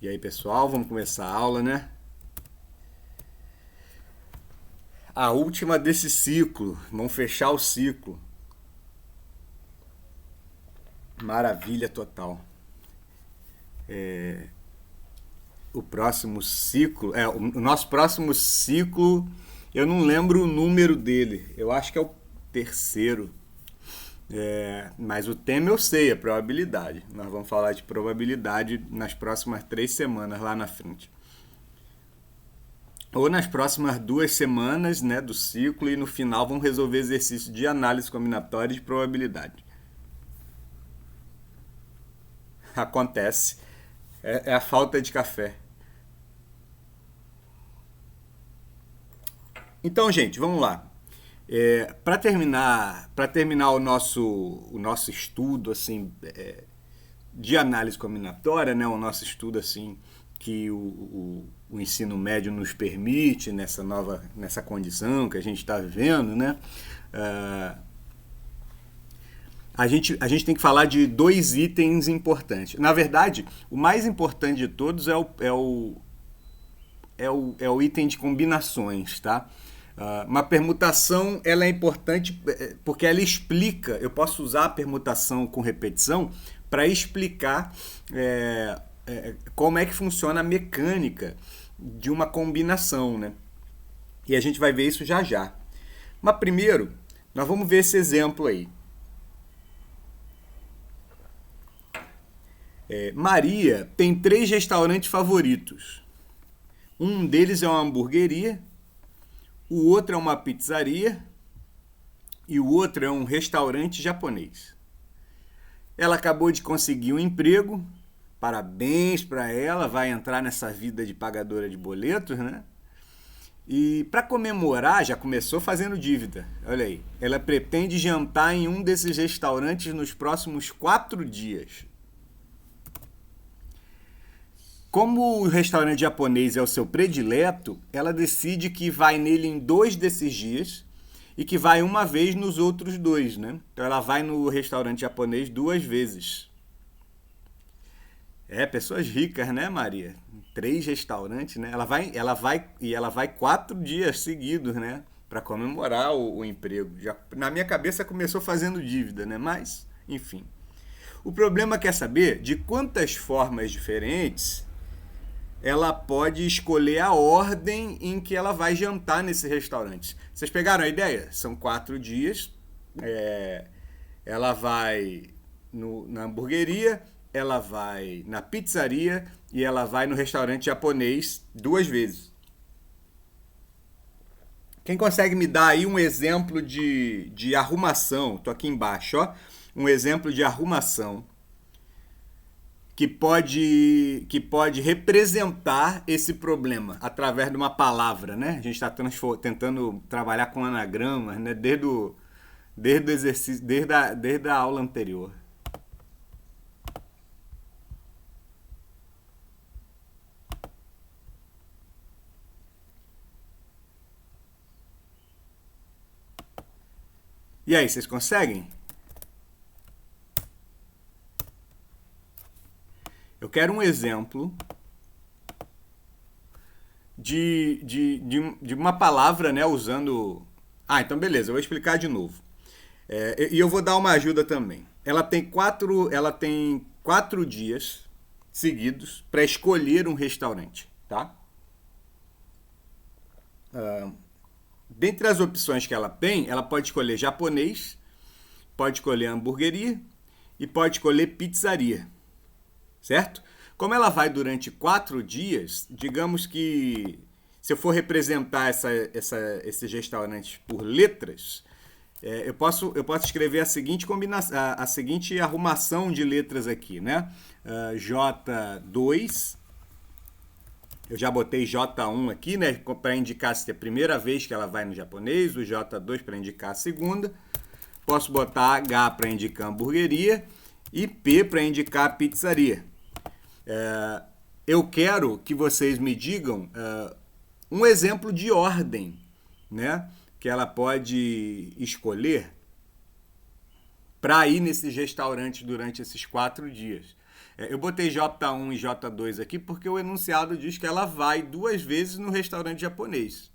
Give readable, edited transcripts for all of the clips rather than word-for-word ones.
E aí, pessoal, vamos começar a aula, né? A última desse ciclo. Vamos fechar o ciclo. Maravilha total. O próximo ciclo, o nosso próximo ciclo, eu não lembro o número dele. Eu acho que é o terceiro. Mas o tema eu sei, a probabilidade. Nós vamos falar de probabilidade nas próximas 3 semanas lá na frente. Ou nas próximas 2 semanas, né, do ciclo, e no final vão resolver exercício de análise combinatória de probabilidade. Acontece. É a falta de café. Então, gente, vamos lá. Para terminar o nosso estudo assim de análise combinatória, né, o nosso estudo assim que o ensino médio nos permite nessa condição que a gente está vivendo, né? Uh, a gente tem que falar de dois itens importantes. Na verdade, o mais importante de todos é o item de combinações, tá? Uma permutação ela é importante porque ela explica. Eu posso usar a permutação com repetição para explicar como é que funciona a mecânica de uma combinação, né? E a gente vai ver isso já já. Mas primeiro, nós vamos ver esse exemplo aí. Maria tem 3 restaurantes favoritos. Um deles é uma hamburgueria, o outro é uma pizzaria e o outro é um restaurante japonês. Ela acabou de conseguir um emprego, parabéns para ela, vai entrar nessa vida de pagadora de boletos, né? E para comemorar, já começou fazendo dívida. Olha aí, ela pretende jantar em um desses restaurantes nos próximos 4 dias. Como o restaurante japonês é o seu predileto, ela decide que vai nele em 2 desses dias e que vai uma vez nos outros 2, né? Então ela vai no restaurante japonês 2 vezes. Pessoas ricas, né, Maria? 3 restaurantes, né? Ela vai 4 dias seguidos, né? Para comemorar o emprego. Já, na minha cabeça começou fazendo dívida, né? Mas, enfim. O problema quer saber de quantas formas diferentes ela pode escolher a ordem em que ela vai jantar nesse restaurante. Vocês pegaram a ideia? São 4 dias. Ela vai na hamburgueria, ela vai na pizzaria e ela vai no restaurante japonês 2 vezes. Quem consegue me dar aí um exemplo de arrumação? Estou aqui embaixo, ó. Um exemplo de arrumação que pode representar esse problema através de uma palavra, né? A gente está tentando trabalhar com anagramas, né? Desde o exercício, desde a aula anterior. E aí, vocês conseguem? Eu quero um exemplo de uma palavra, né, usando. Ah, então beleza, eu vou explicar de novo. E eu vou dar uma ajuda também. Ela tem 4 dias seguidos para escolher um restaurante, tá? Dentre as opções que ela tem, ela pode escolher japonês, pode escolher hamburgueria e pode escolher pizzaria, certo? Como ela vai durante 4 dias, digamos que se eu for representar esses restaurantes por letras, eu posso escrever a seguinte combinação, a seguinte arrumação de letras aqui, né? J2, eu já botei J1 aqui, né? Para indicar se é a primeira vez que ela vai no japonês, o J2 para indicar a segunda. Posso botar H para indicar hamburgueria e P para indicar a pizzaria. Eu quero que vocês me digam um exemplo de ordem, né? Que ela pode escolher para ir nesses restaurantes durante esses 4 dias. Eu botei J1 e J2 aqui porque o enunciado diz que ela vai duas vezes no restaurante japonês.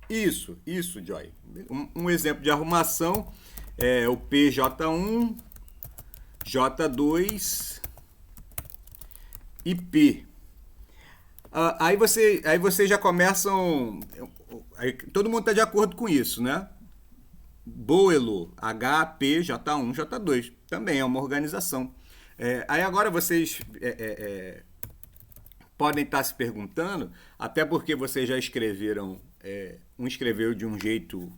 Isso, Joy. Um exemplo de arrumação é o PJ1, J2 e P. Aí você já começam. Todo mundo está de acordo com isso, né? Boelo, HP, J1, J2. Também é uma organização. Aí agora vocês podem estar se perguntando, até porque vocês já escreveram, um escreveu de um jeito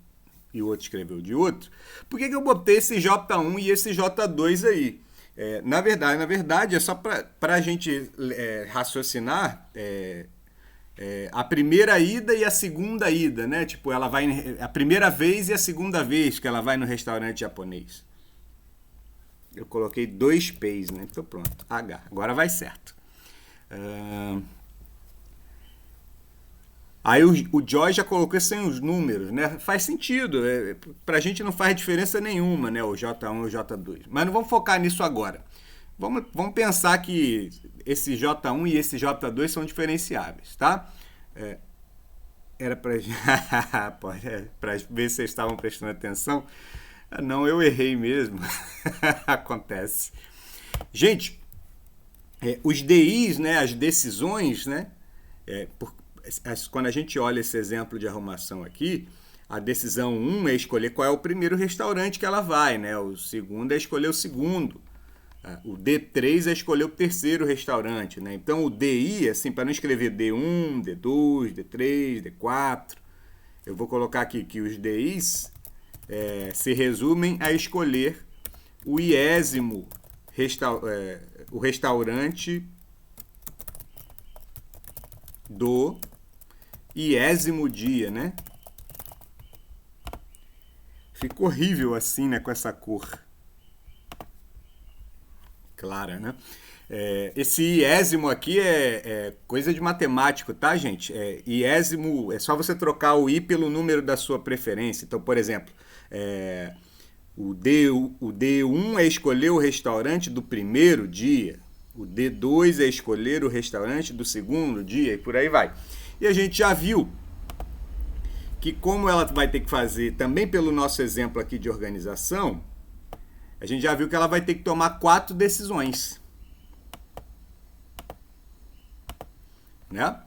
e o outro escreveu de outro, por que eu botei esse J1 e esse J2 aí? Na verdade, é só para a gente raciocinar a primeira ida e a segunda ida, né? Tipo, ela vai a primeira vez e a segunda vez que ela vai no restaurante japonês. Eu coloquei dois P's, né? Então pronto, H. Agora vai certo. Ah, Aí o Joy já colocou sem os números, né? Faz sentido. Pra gente não faz diferença nenhuma, né? O J1 e o J2. Mas não vamos focar nisso agora. Vamos pensar que esse J1 e esse J2 são diferenciáveis, tá? É, Era pra, pra ver se vocês estavam prestando atenção. Não, eu errei mesmo. Acontece. Gente, os DIs, né, as decisões, né, por, quando a gente olha esse exemplo de arrumação aqui, a decisão um é escolher qual é o primeiro restaurante que ela vai, né, o segundo é escolher o segundo, o D3 é escolher o terceiro restaurante, né, então o DI, assim, para não escrever D1, D2, D3, D4, eu vou colocar aqui que os DIs se resumem a escolher o iésimo o restaurante do iésimo dia, né? Fica horrível assim, né? Com essa cor clara, né? Esse iésimo aqui é coisa de matemático, tá, gente? Iésimo é só você trocar o i pelo número da sua preferência. Então, por exemplo, o D1 é escolher o restaurante do primeiro dia. O D2 é escolher o restaurante do segundo dia e por aí vai. E a gente já viu que como ela vai ter que fazer, também pelo nosso exemplo aqui de organização, a gente já viu que ela vai ter que tomar 4 decisões. Né?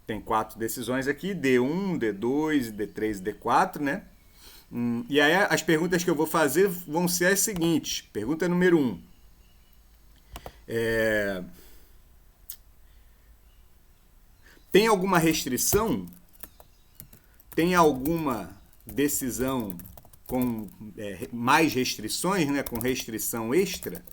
Tem 4 decisões aqui, D1, D2, D3, D4, né? E aí as perguntas que eu vou fazer vão ser as seguintes. Pergunta número 1. Tem alguma restrição? Tem alguma decisão com mais restrições, né? Com restrição extra?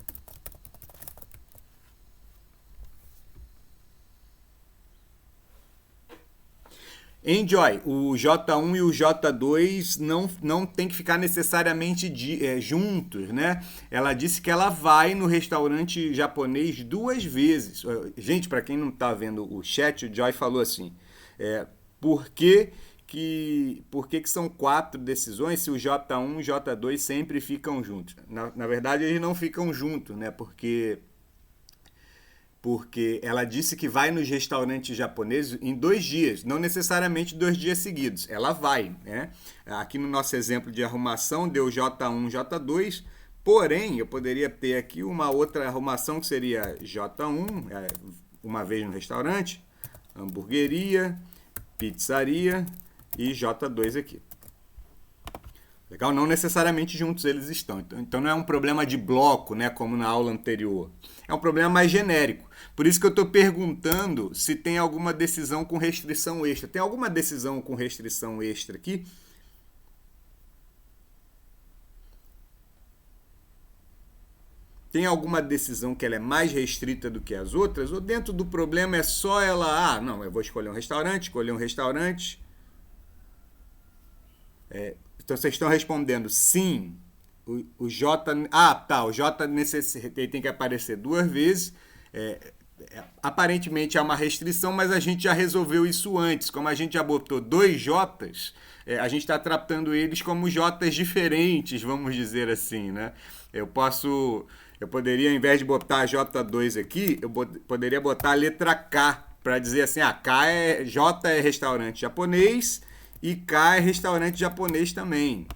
Enjoy, o J1 e o J2 não tem que ficar necessariamente juntos, né? Ela disse que ela vai no restaurante japonês 2 vezes. Gente, para quem não está vendo o chat, o Joy falou assim: por que são 4 decisões se o J1 e o J2 sempre ficam juntos? Na verdade, eles não ficam juntos, né? Porque ela disse que vai nos restaurantes japoneses em 2 dias, não necessariamente 2 dias seguidos. Ela vai, né? Aqui no nosso exemplo de arrumação deu J1, J2, porém eu poderia ter aqui uma outra arrumação que seria J1, uma vez no restaurante, hamburgueria, pizzaria e J2 aqui. Legal? Não necessariamente juntos eles estão. Então não é um problema de bloco, né, como na aula anterior. É um problema mais genérico. Por isso que eu estou perguntando se tem alguma decisão com restrição extra. Tem alguma decisão com restrição extra aqui? Tem alguma decisão que ela é mais restrita do que as outras? Ou dentro do problema é só ela... não, eu vou escolher um restaurante. Então vocês estão respondendo sim. O J. O J necessita, tem que aparecer 2 vezes. aparentemente é uma restrição, mas a gente já resolveu isso antes. Como a gente já botou dois J's, a gente está tratando eles como J's diferentes, vamos dizer assim, né? Eu poderia, ao invés de botar J2 aqui, poderia botar a letra K, para dizer assim, J é restaurante japonês e K é restaurante japonês também.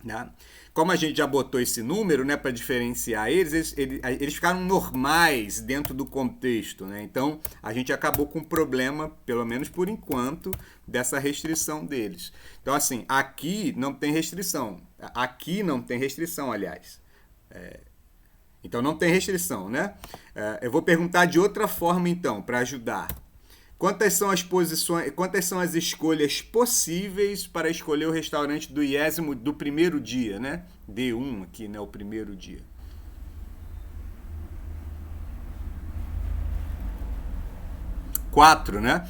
Né? Como a gente já botou esse número, né, para diferenciar eles ficaram normais dentro do contexto, né? Então a gente acabou com um problema, pelo menos por enquanto, dessa restrição deles. Então assim, aqui não tem restrição, aliás. Então não tem restrição, né? Eu vou perguntar de outra forma então, para ajudar. Quantas são as escolhas possíveis para escolher o restaurante do 20º do primeiro dia, né? D1 aqui, né? O primeiro dia. 4, né?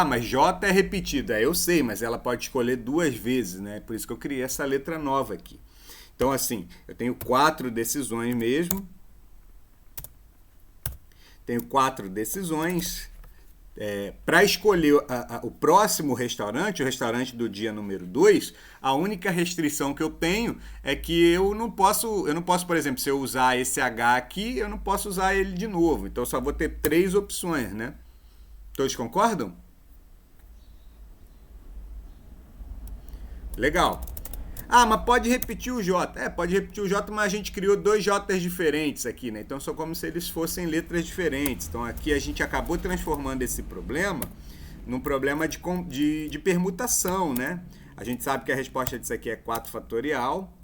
Mas J é repetida. Eu sei, mas ela pode escolher duas vezes, né? Por isso que eu criei essa letra nova aqui. Então, assim, eu tenho 4 decisões mesmo. Tenho 4 decisões. Para escolher o próximo restaurante, o restaurante do dia número 2, a única restrição que eu tenho é que eu não posso, por exemplo, se eu usar esse H aqui, eu não posso usar ele de novo. Então, eu só vou ter 3 opções, né? Todos concordam? Legal. Mas pode repetir o J. Pode repetir o J, mas a gente criou 2 J's diferentes aqui, né? Então, são como se eles fossem letras diferentes. Então, aqui a gente acabou transformando esse problema num problema de permutação, né? A gente sabe que a resposta disso aqui é 4 fatorial,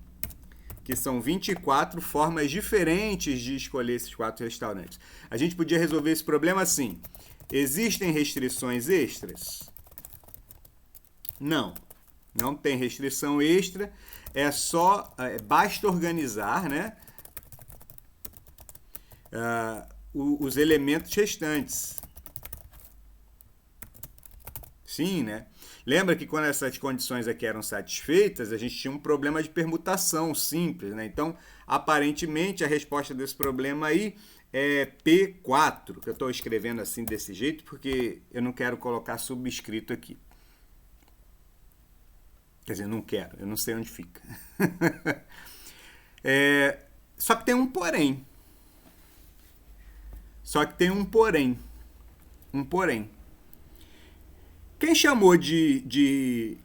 que são 24 formas diferentes de escolher esses 4 restaurantes. A gente podia resolver esse problema assim. Existem restrições extras? Não. Não tem restrição extra, basta organizar, né, os elementos restantes. Sim, né? Lembra que quando essas condições aqui eram satisfeitas, a gente tinha um problema de permutação simples, né? Então, aparentemente, a resposta desse problema aí é P4, que eu estou escrevendo assim desse jeito, porque eu não quero colocar subscrito aqui. Quer dizer, não quero, eu não sei onde fica. Só que tem um porém. Quem chamou de J1,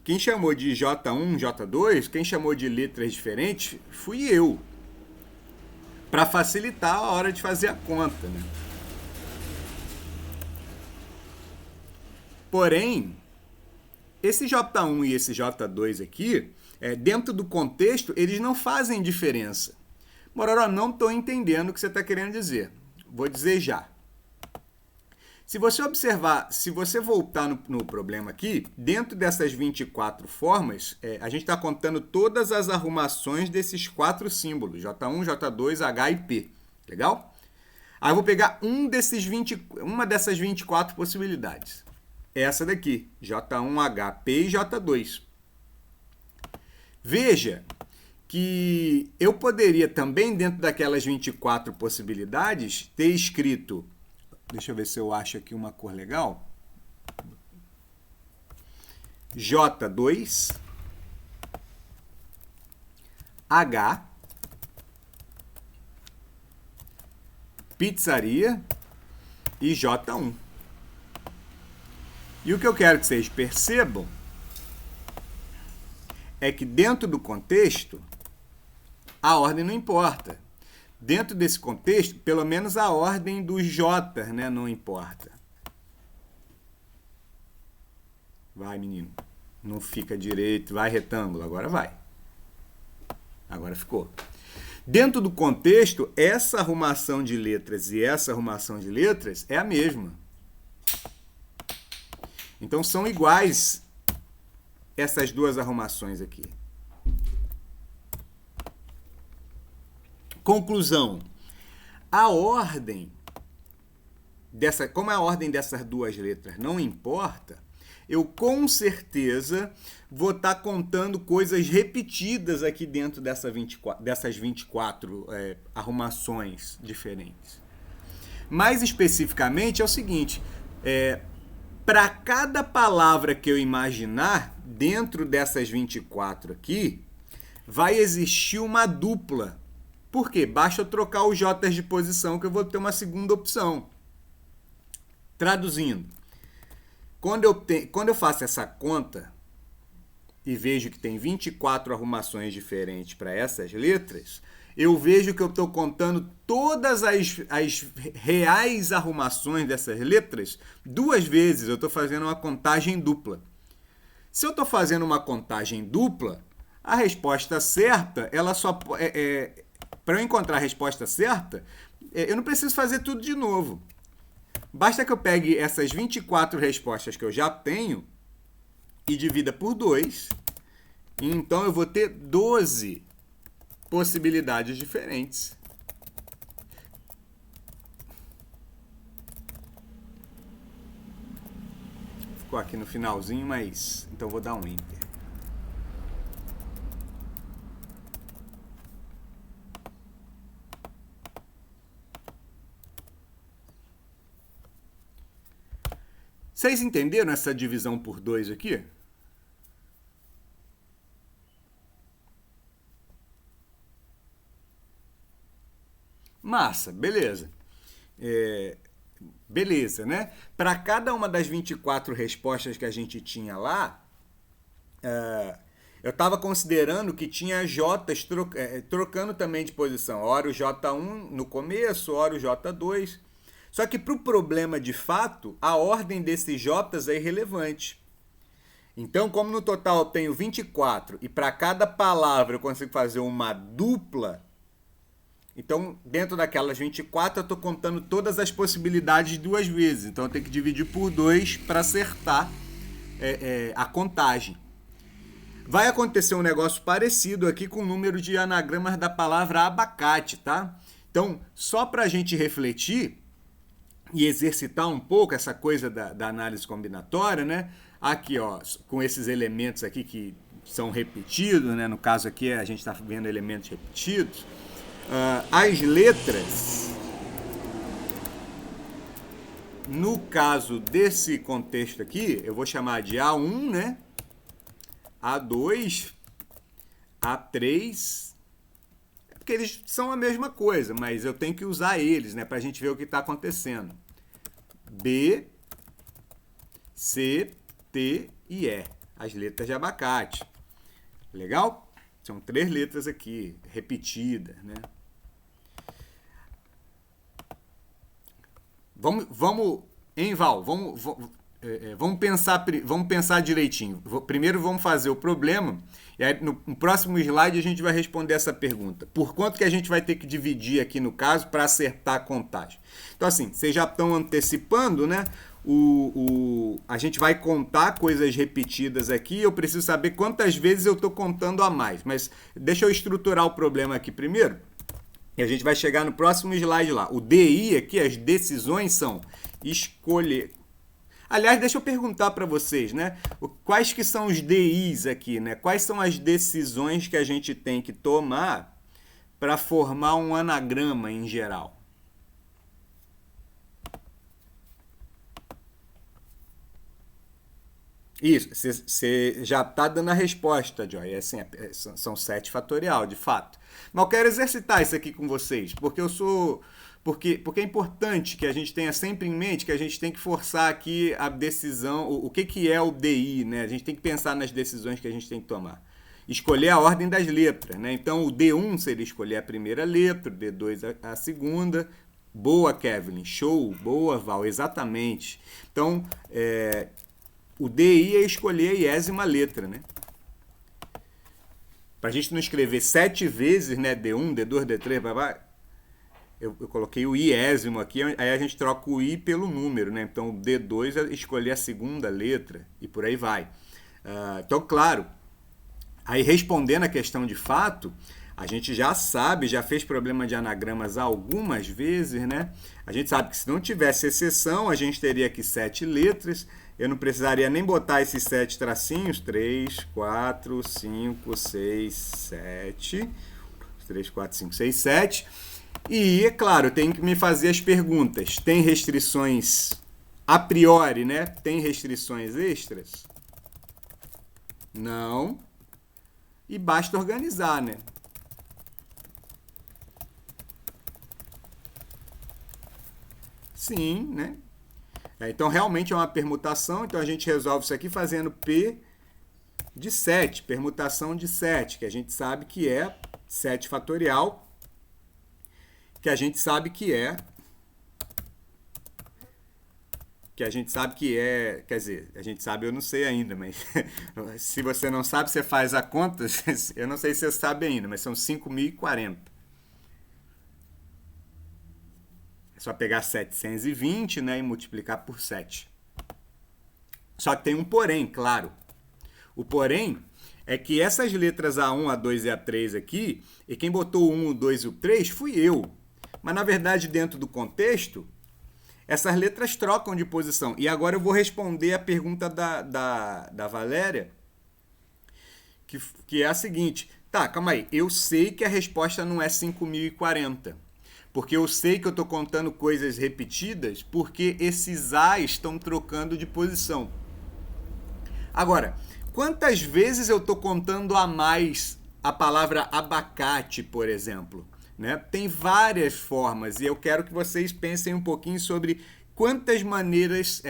J2, quem chamou de letras diferentes, fui eu. Para facilitar a hora de fazer a conta, né? Porém, esse J1 e esse J2 aqui, dentro do contexto, eles não fazem diferença. Mororó, não estou entendendo o que você está querendo dizer. Vou dizer já. Se você observar, se você voltar no problema aqui, dentro dessas 24 formas, a gente está contando todas as arrumações desses 4 símbolos, J1, J2, H e P. Legal? Aí eu vou pegar uma dessas 24 possibilidades. Essa daqui, J1, HP e J2. Veja que eu poderia também, dentro daquelas 24 possibilidades, ter escrito, deixa eu ver se eu acho aqui uma cor legal, J2, H, pizzaria e J1. E o que eu quero que vocês percebam é que dentro do contexto, a ordem não importa. Dentro desse contexto, pelo menos a ordem dos J, né, não importa. Vai, menino. Não fica direito. Vai, retângulo. Agora vai. Agora ficou. Dentro do contexto, essa arrumação de letras e essa arrumação de letras é a mesma. Então, são iguais essas duas arrumações aqui. Conclusão. Como a ordem dessas duas letras não importa, eu com certeza vou estar contando coisas repetidas aqui dentro dessas 24 arrumações diferentes. Mais especificamente é o seguinte, para cada palavra que eu imaginar dentro dessas 24 aqui, vai existir uma dupla. Por quê? Basta eu trocar os J's de posição que eu vou ter uma segunda opção. Traduzindo, quando eu faço essa conta e vejo que tem 24 arrumações diferentes para essas letras, eu vejo que eu estou contando todas as reais arrumações dessas letras duas vezes. Eu estou fazendo uma contagem dupla. Se eu estou fazendo uma contagem dupla, a resposta certa, ela só para eu encontrar a resposta certa, eu não preciso fazer tudo de novo. Basta que eu pegue essas 24 respostas que eu já tenho e divida por 2. E então eu vou ter 12 possibilidades diferentes. Ficou aqui no finalzinho, mas então eu vou dar um Enter. Vocês entenderam essa divisão por 2 aqui? Massa, beleza. Beleza, né? Para cada uma das 24 respostas que a gente tinha lá, eu estava considerando que tinha J's trocando também de posição. Ora o J1 no começo, ora o J2. Só que para o problema de fato, a ordem desses J's é irrelevante. Então, como no total eu tenho 24 e para cada palavra eu consigo fazer uma dupla, então dentro daquelas 24 eu estou contando todas as possibilidades 2 vezes. Então eu tenho que dividir por 2 para acertar a contagem. Vai acontecer um negócio parecido aqui com o número de anagramas da palavra abacate, tá? Então, só para a gente refletir e exercitar um pouco essa coisa da análise combinatória, né? Aqui, ó, com esses elementos aqui que são repetidos, né? No caso aqui a gente está vendo elementos repetidos. As letras, no caso desse contexto aqui, eu vou chamar de A1, né? A2, A3, porque eles são a mesma coisa, mas eu tenho que usar eles, né, para a gente ver o que está acontecendo. B, C, T e E, as letras de abacate. Legal? São 3 letras aqui, repetidas, né? Vamos, hein, Val? Vamos pensar direitinho. Primeiro vamos fazer o problema e aí no próximo slide a gente vai responder essa pergunta. Por quanto que a gente vai ter que dividir aqui no caso para acertar a contagem? Então assim, vocês já estão antecipando, né? A gente vai contar coisas repetidas aqui. Eu preciso saber quantas vezes eu estou contando a mais. Mas deixa eu estruturar o problema aqui primeiro. E a gente vai chegar no próximo slide lá. O DI aqui, as decisões são escolher. Aliás, deixa eu perguntar para vocês, né? Quais que são os DIs aqui, né? Quais são as decisões que a gente tem que tomar para formar um anagrama em geral? Isso, você já está dando a resposta, Joy. Assim, são 7 fatorial, de fato. Mas eu quero exercitar isso aqui com vocês, porque é importante que a gente tenha sempre em mente que a gente tem que forçar aqui a decisão, o que é o DI, né? A gente tem que pensar nas decisões que a gente tem que tomar. Escolher a ordem das letras, né? Então, o D1 seria escolher a primeira letra, o D2 a segunda. Boa, Kevin. Show. Boa, Val. Exatamente. Então, o DI é escolher a iésima letra, né? Para a gente não escrever 7 vezes, né? D1, D2, D3, blá, eu coloquei o iésimo aqui, aí a gente troca o I pelo número, né? Então, o D2 é escolher a segunda letra e por aí vai. Então, claro, aí respondendo a questão de fato, a gente já sabe, já fez problema de anagramas algumas vezes, né? A gente sabe que se não tivesse exceção, a gente teria aqui 7 letras. Eu não precisaria nem botar esses 7 tracinhos. 3, 4, 5, 6, 7. 3, 4, 5, 6, 7. E, é claro, eu tenho que me fazer as perguntas. Tem restrições a priori, né? Tem restrições extras? Não. E basta organizar, né? Sim, né? Então, realmente é uma permutação. Então, a gente resolve isso aqui fazendo P de 7, permutação de 7, que a gente sabe que é 7 fatorial, que a gente sabe que é, quer dizer, a gente sabe, eu não sei ainda, mas se você não sabe, você faz a conta, eu não sei se você sabe ainda, mas são 5.040. É só pegar 720, né, e multiplicar por 7. Só que tem um porém, claro. O porém é que essas letras A1, A2 e A3 aqui, e quem botou o 1, o 2 e o 3 fui eu. Mas, na verdade, dentro do contexto, essas letras trocam de posição. E agora eu vou responder a pergunta da Valéria, que é a seguinte. Tá, calma aí. Eu sei que a resposta não é 5.040. Porque eu sei que eu estou contando coisas repetidas porque esses A estão trocando de posição. Agora, quantas vezes eu estou contando a mais a palavra abacate, por exemplo? Né? Tem várias formas e eu quero que vocês pensem um pouquinho sobre quantas maneiras,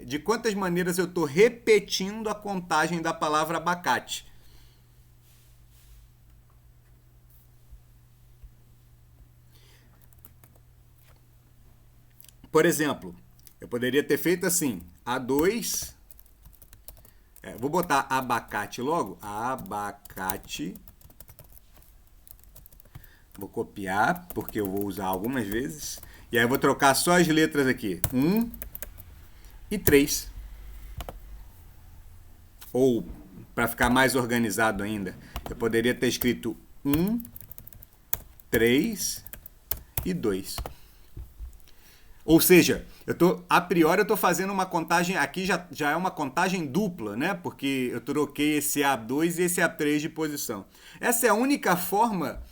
de quantas maneiras eu estou repetindo a contagem da palavra abacate. Por exemplo, eu poderia ter feito assim, A2, vou botar abacate logo, abacate, vou copiar, porque eu vou usar algumas vezes, e aí eu vou trocar só as letras aqui, 1 e 3. Ou, para ficar mais organizado ainda, eu poderia ter escrito 1, 3 e 2. Ou seja, a priori eu estou fazendo uma contagem, aqui já é uma contagem dupla, né? Porque eu troquei esse A2 e esse A3 de posição. Essa é a única forma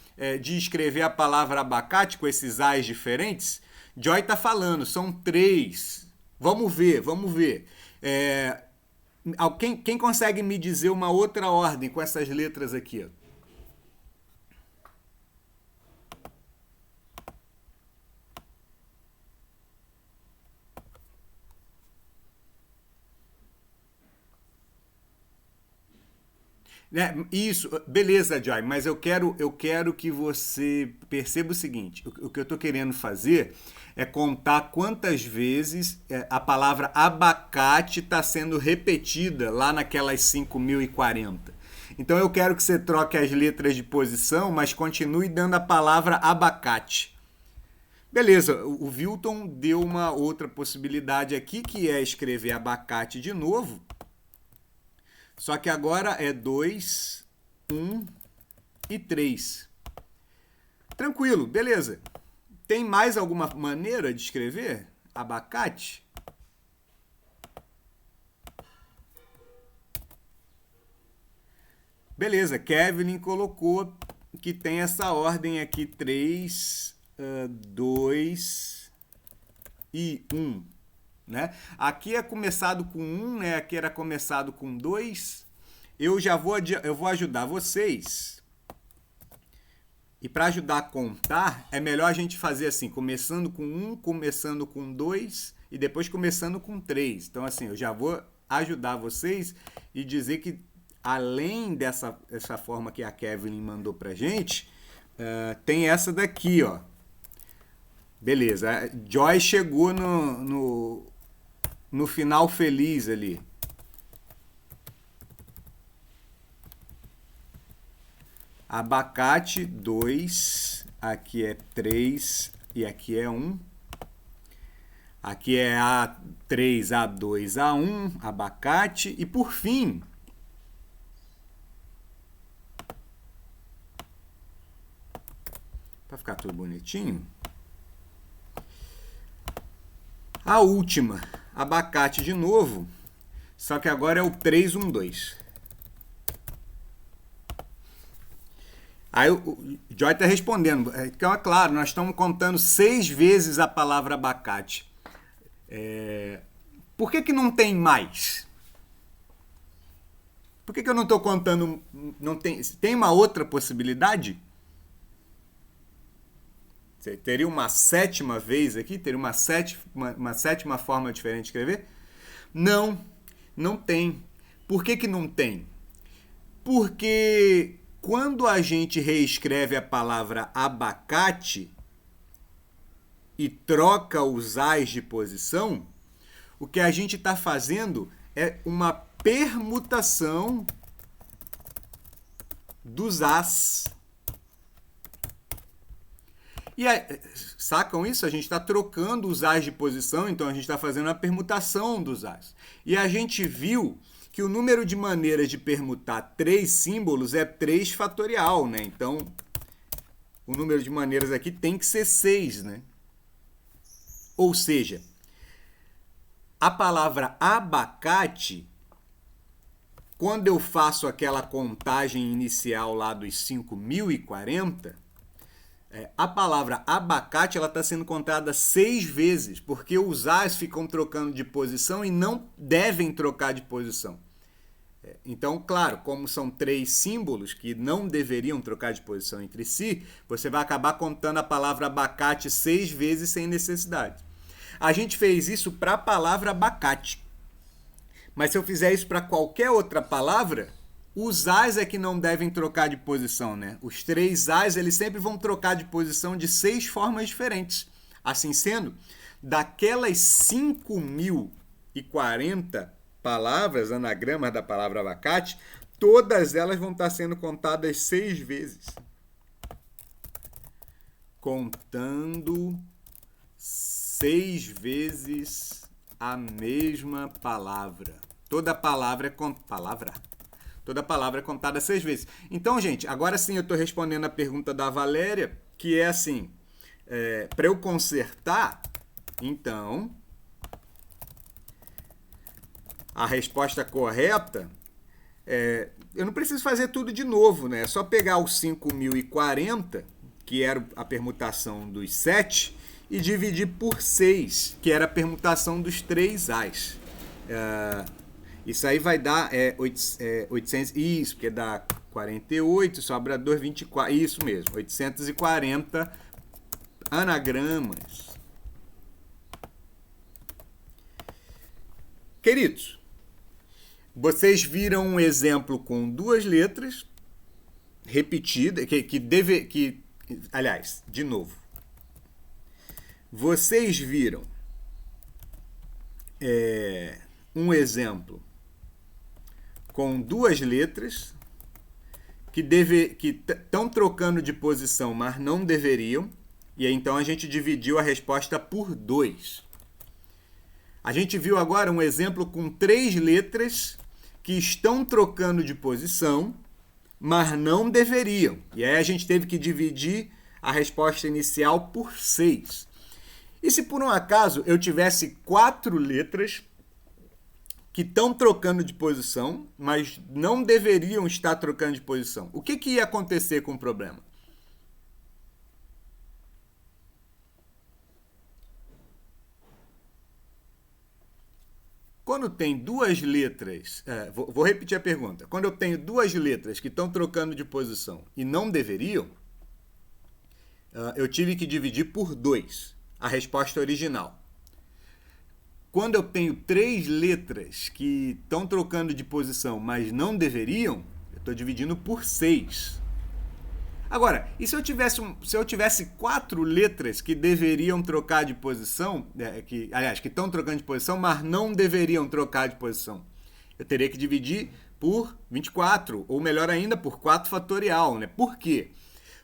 de escrever a palavra abacate com esses A's diferentes. Joy está falando, são 3. Vamos ver. Quem consegue me dizer uma outra ordem com essas letras aqui? Ó? Né? Isso, beleza, Joy, mas eu quero que você perceba o seguinte: o que eu estou querendo fazer é contar quantas vezes a palavra abacate está sendo repetida lá naquelas 5.040. Então eu quero que você troque as letras de posição, mas continue dando a palavra abacate. Beleza, o Wilton deu uma outra possibilidade aqui, que é escrever abacate de novo. Só que agora é 2, 1 e 3. Tranquilo, beleza. Tem mais alguma maneira de escrever abacate? Beleza, Kevin colocou que tem essa ordem aqui, 3, 2 e 1. Né? Aqui é começado com 1, né? Aqui era começado com 2. Eu vou ajudar vocês. E para ajudar a contar, é melhor a gente fazer assim, começando com 1, começando com 2 e depois começando com 3. Então, assim, eu já vou ajudar vocês e dizer que, além dessa forma que a Kevin mandou pra gente, tem essa daqui, ó. Beleza, a Joy chegou no final feliz ali. Abacate 2, aqui é 3 e aqui é 1. Aqui é A3, A2, A1, abacate. E por fim, para ficar tudo bonitinho, a última, abacate de novo, só que agora é o 3, 1, 2. Aí o Joy está respondendo. Então, é claro, nós estamos contando 6 vezes a palavra abacate. Por que não tem mais? Por que eu não estou contando? Não tem uma outra possibilidade? Teria uma sétima vez aqui? Teria uma sétima forma diferente de escrever? Não, não tem. Por que não tem? Porque quando a gente reescreve a palavra abacate e troca os ais de posição, o que a gente está fazendo é uma permutação dos as. E aí, sacam isso? A gente está trocando os as de posição, então a gente está fazendo a permutação dos as. E a gente viu que o número de maneiras de permutar 3 símbolos é 3 fatorial, né? Então, o número de maneiras aqui tem que ser 6, né? Ou seja, a palavra abacate, quando eu faço aquela contagem inicial lá dos 5.040, a palavra abacate está sendo contada 6 vezes, porque os as ficam trocando de posição e não devem trocar de posição. Então, claro, como são 3 símbolos que não deveriam trocar de posição entre si, você vai acabar contando a palavra abacate 6 vezes sem necessidade. A gente fez isso para a palavra abacate. Mas se eu fizer isso para qualquer outra palavra, os as é que não devem trocar de posição, né? Os 3 as, eles sempre vão trocar de posição de 6 formas diferentes. Assim sendo, daquelas 5.040 palavras, anagramas da palavra abacate, todas elas vão estar sendo contadas 6 vezes. Contando 6 vezes a mesma palavra. Toda palavra é contada 6 vezes. Então, gente, agora sim eu estou respondendo a pergunta da Valéria, que é assim, para eu consertar, então, a resposta correta, eu não preciso fazer tudo de novo, né? É só pegar os 5.040, que era a permutação dos 7, e dividir por 6, que era a permutação dos 3 as. Isso aí vai dar 800, isso, porque dá 48, sobra 2, 24, isso mesmo, 840 anagramas. Queridos, vocês viram um exemplo com 2 letras repetidas, aliás, de novo, vocês viram um exemplo com 2 letras que estão trocando de posição, mas não deveriam, e aí, então a gente dividiu a resposta por 2. A gente viu agora um exemplo com 3 letras que estão trocando de posição, mas não deveriam. E aí a gente teve que dividir a resposta inicial por 6. E se por um acaso eu tivesse 4 letras que estão trocando de posição, mas não deveriam estar trocando de posição, o que ia acontecer com o problema? Quando tem 2 letras, vou repetir a pergunta. Quando eu tenho 2 letras que estão trocando de posição e não deveriam, eu tive que dividir por 2 a resposta original. Quando eu tenho 3 letras que estão trocando de posição, mas não deveriam, eu estou dividindo por 6. Agora, e se eu tivesse 4 letras que deveriam trocar de posição, que estão trocando de posição, mas não deveriam trocar de posição? Eu teria que dividir por 24, ou melhor ainda, por 4 fatorial, né? Por quê?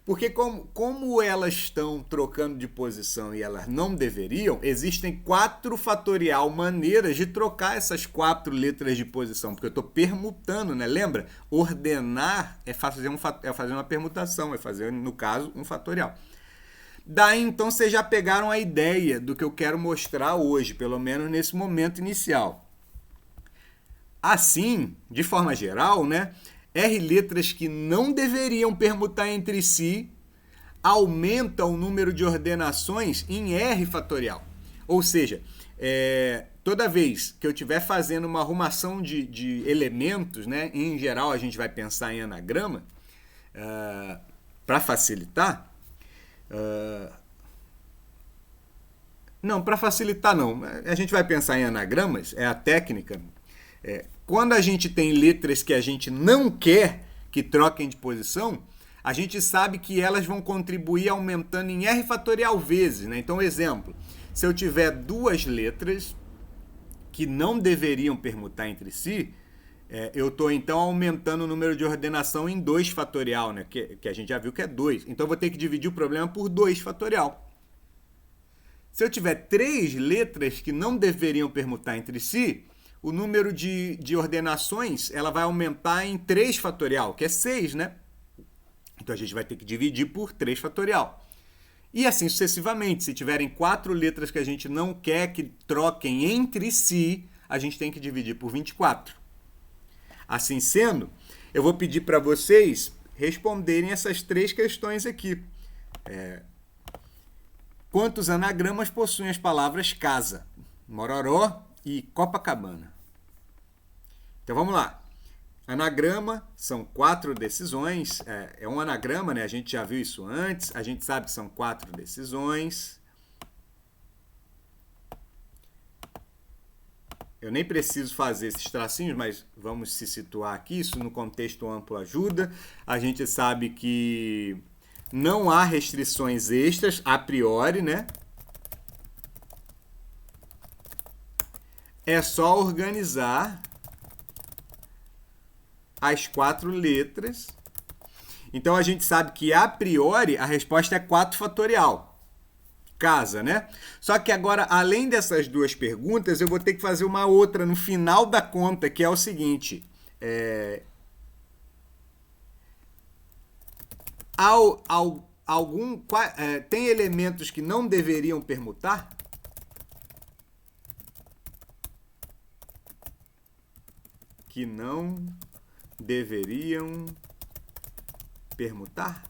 Porque como elas estão trocando de posição e elas não deveriam, existem 4 fatorial maneiras de trocar essas 4 letras de posição, porque eu estou permutando, né? Lembra? Ordenar é fazer uma permutação, é fazer, no caso, um fatorial. Daí, então, vocês já pegaram a ideia do que eu quero mostrar hoje, pelo menos nesse momento inicial. Assim, de forma geral, né? R letras que não deveriam permutar entre si aumenta o número de ordenações em R fatorial. Ou seja, toda vez que eu estiver fazendo uma arrumação de elementos, né, em geral a gente vai pensar em anagrama, para facilitar. Não, para facilitar não. A gente vai pensar em anagramas, é a técnica. Quando a gente tem letras que a gente não quer que troquem de posição, a gente sabe que elas vão contribuir aumentando em R fatorial vezes, né? Então, exemplo, se eu tiver duas letras que não deveriam permutar entre si, eu estou então aumentando o número de ordenação em 2 fatorial, né? Que a gente já viu que é 2. Então, eu vou ter que dividir o problema por 2 fatorial. Se eu tiver 3 letras que não deveriam permutar entre si, o número de ordenações ela vai aumentar em 3 fatorial, que é 6, né? Então, a gente vai ter que dividir por 3 fatorial. E assim sucessivamente. Se tiverem 4 letras que a gente não quer que troquem entre si, a gente tem que dividir por 24. Assim sendo, eu vou pedir para vocês responderem essas 3 questões aqui. Quantos anagramas possuem as palavras casa, Mororó e Copacabana? Então vamos lá. Anagrama são 4 decisões. É um anagrama, né? A gente já viu isso antes. A gente sabe que são 4 decisões. Eu nem preciso fazer esses tracinhos, mas vamos se situar aqui. Isso no contexto amplo ajuda. A gente sabe que não há restrições extras a priori, né? É só organizar as 4 letras. Então, a gente sabe que, a priori, a resposta é 4 fatorial. Casa, né? Só que agora, além dessas 2 perguntas, eu vou ter que fazer uma outra no final da conta, que é o seguinte. Tem elementos que não deveriam permutar? Que não deveriam permutar?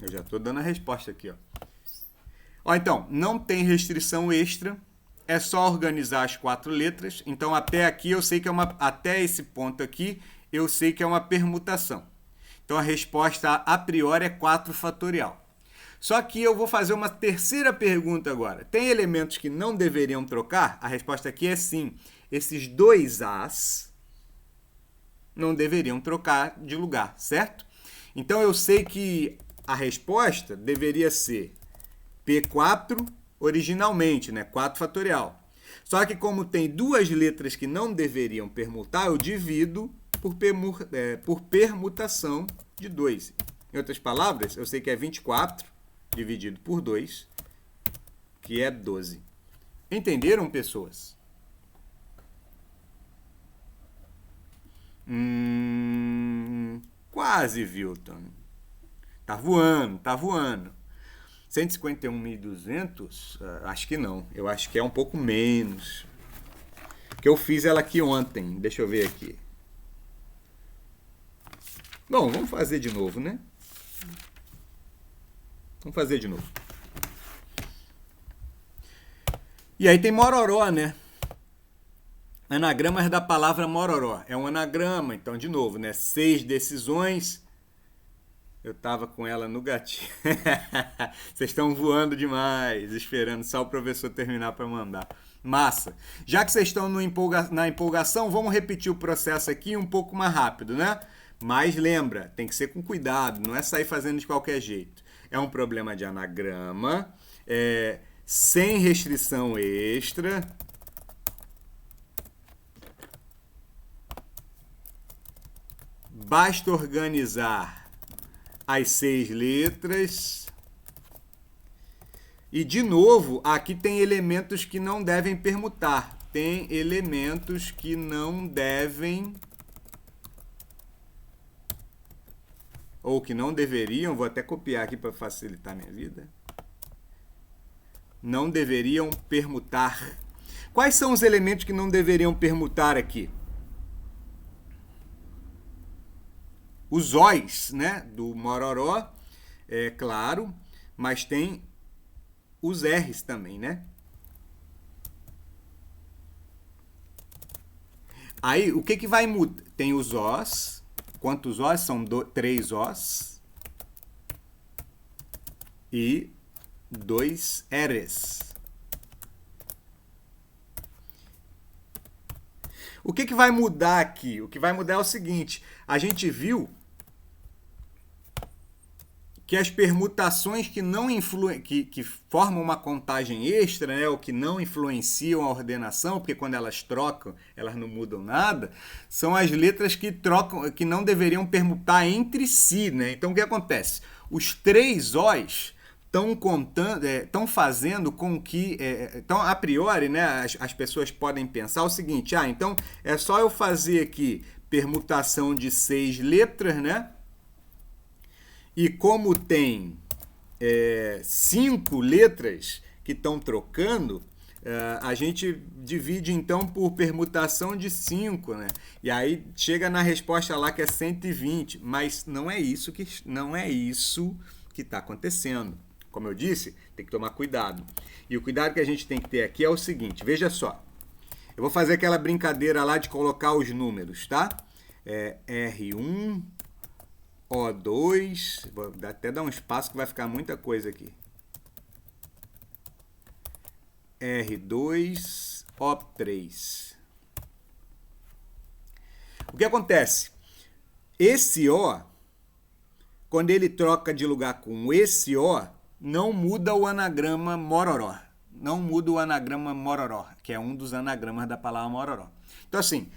Eu já estou dando a resposta aqui, ó. Então, não tem restrição extra, é só organizar as 4 letras. Então, até aqui eu sei que até esse ponto aqui, eu sei que é uma permutação. Então, a resposta a priori é 4 fatorial. Só que eu vou fazer uma terceira pergunta agora. Tem elementos que não deveriam trocar? A resposta aqui é sim. Esses 2 As não deveriam trocar de lugar, certo? Então, eu sei que a resposta deveria ser P4 originalmente, né? 4 fatorial. Só que como tem 2 letras que não deveriam permutar, eu divido por permutação de 2. Em outras palavras, eu sei que é 24 dividido por 2, que é 12. Entenderam, pessoas? Quase, Wilton. Tá voando, tá voando. 151.200? Acho que não. Eu acho que é um pouco menos. Porque eu fiz ela aqui ontem. Deixa eu ver aqui. Bom, vamos fazer de novo, né? Vamos fazer de novo. E aí tem Mororó, né? Anagramas da palavra Mororó. É um anagrama, então, de novo, né? 6 decisões. Eu tava com ela no gatinho. Vocês estão voando demais, esperando só o professor terminar para mandar. Massa. Já que vocês estão na empolgação, vamos repetir o processo aqui um pouco mais rápido, né? Mas lembra, tem que ser com cuidado, não é sair fazendo de qualquer jeito. É um problema de anagrama, sem restrição extra. Basta organizar as 6 letras. E, de novo, aqui tem elementos que não devem permutar. Tem elementos que não devem, ou que não deveriam, vou até copiar aqui para facilitar a minha vida. não deveriam permutar. Quais são os elementos que não deveriam permutar aqui? Os Os, né, do Mororó, é claro, mas tem os R's também, né? Aí, o que que vai mudar? Tem os Os. Quantos Os? São 3 Os. E 2 R's. O que que vai mudar aqui? O que vai mudar é o seguinte. A gente viu que as permutações que não que formam uma contagem extra, né, ou que não influenciam a ordenação, porque quando elas trocam, elas não mudam nada, são as letras que trocam, que não deveriam permutar entre si, né? Então o que acontece? Os 3 Os estão contando, estão fazendo com que, então a priori, né, as pessoas podem pensar o seguinte: então é só eu fazer aqui permutação de 6 letras, né? E como tem 5 letras que estão trocando, a gente divide então por permutação de 5, né? E aí chega na resposta lá que é 120, mas não é isso que está acontecendo. Como eu disse, tem que tomar cuidado. E o cuidado que a gente tem que ter aqui é o seguinte, veja só. Eu vou fazer aquela brincadeira lá de colocar os números, tá? R1, O2, vou até dar um espaço que vai ficar muita coisa aqui. R2, O3. O que acontece? Esse O, quando ele troca de lugar com esse O, não muda o anagrama Mororó. Não muda o anagrama Mororó, que é um dos anagramas da palavra Mororó. Então, assim,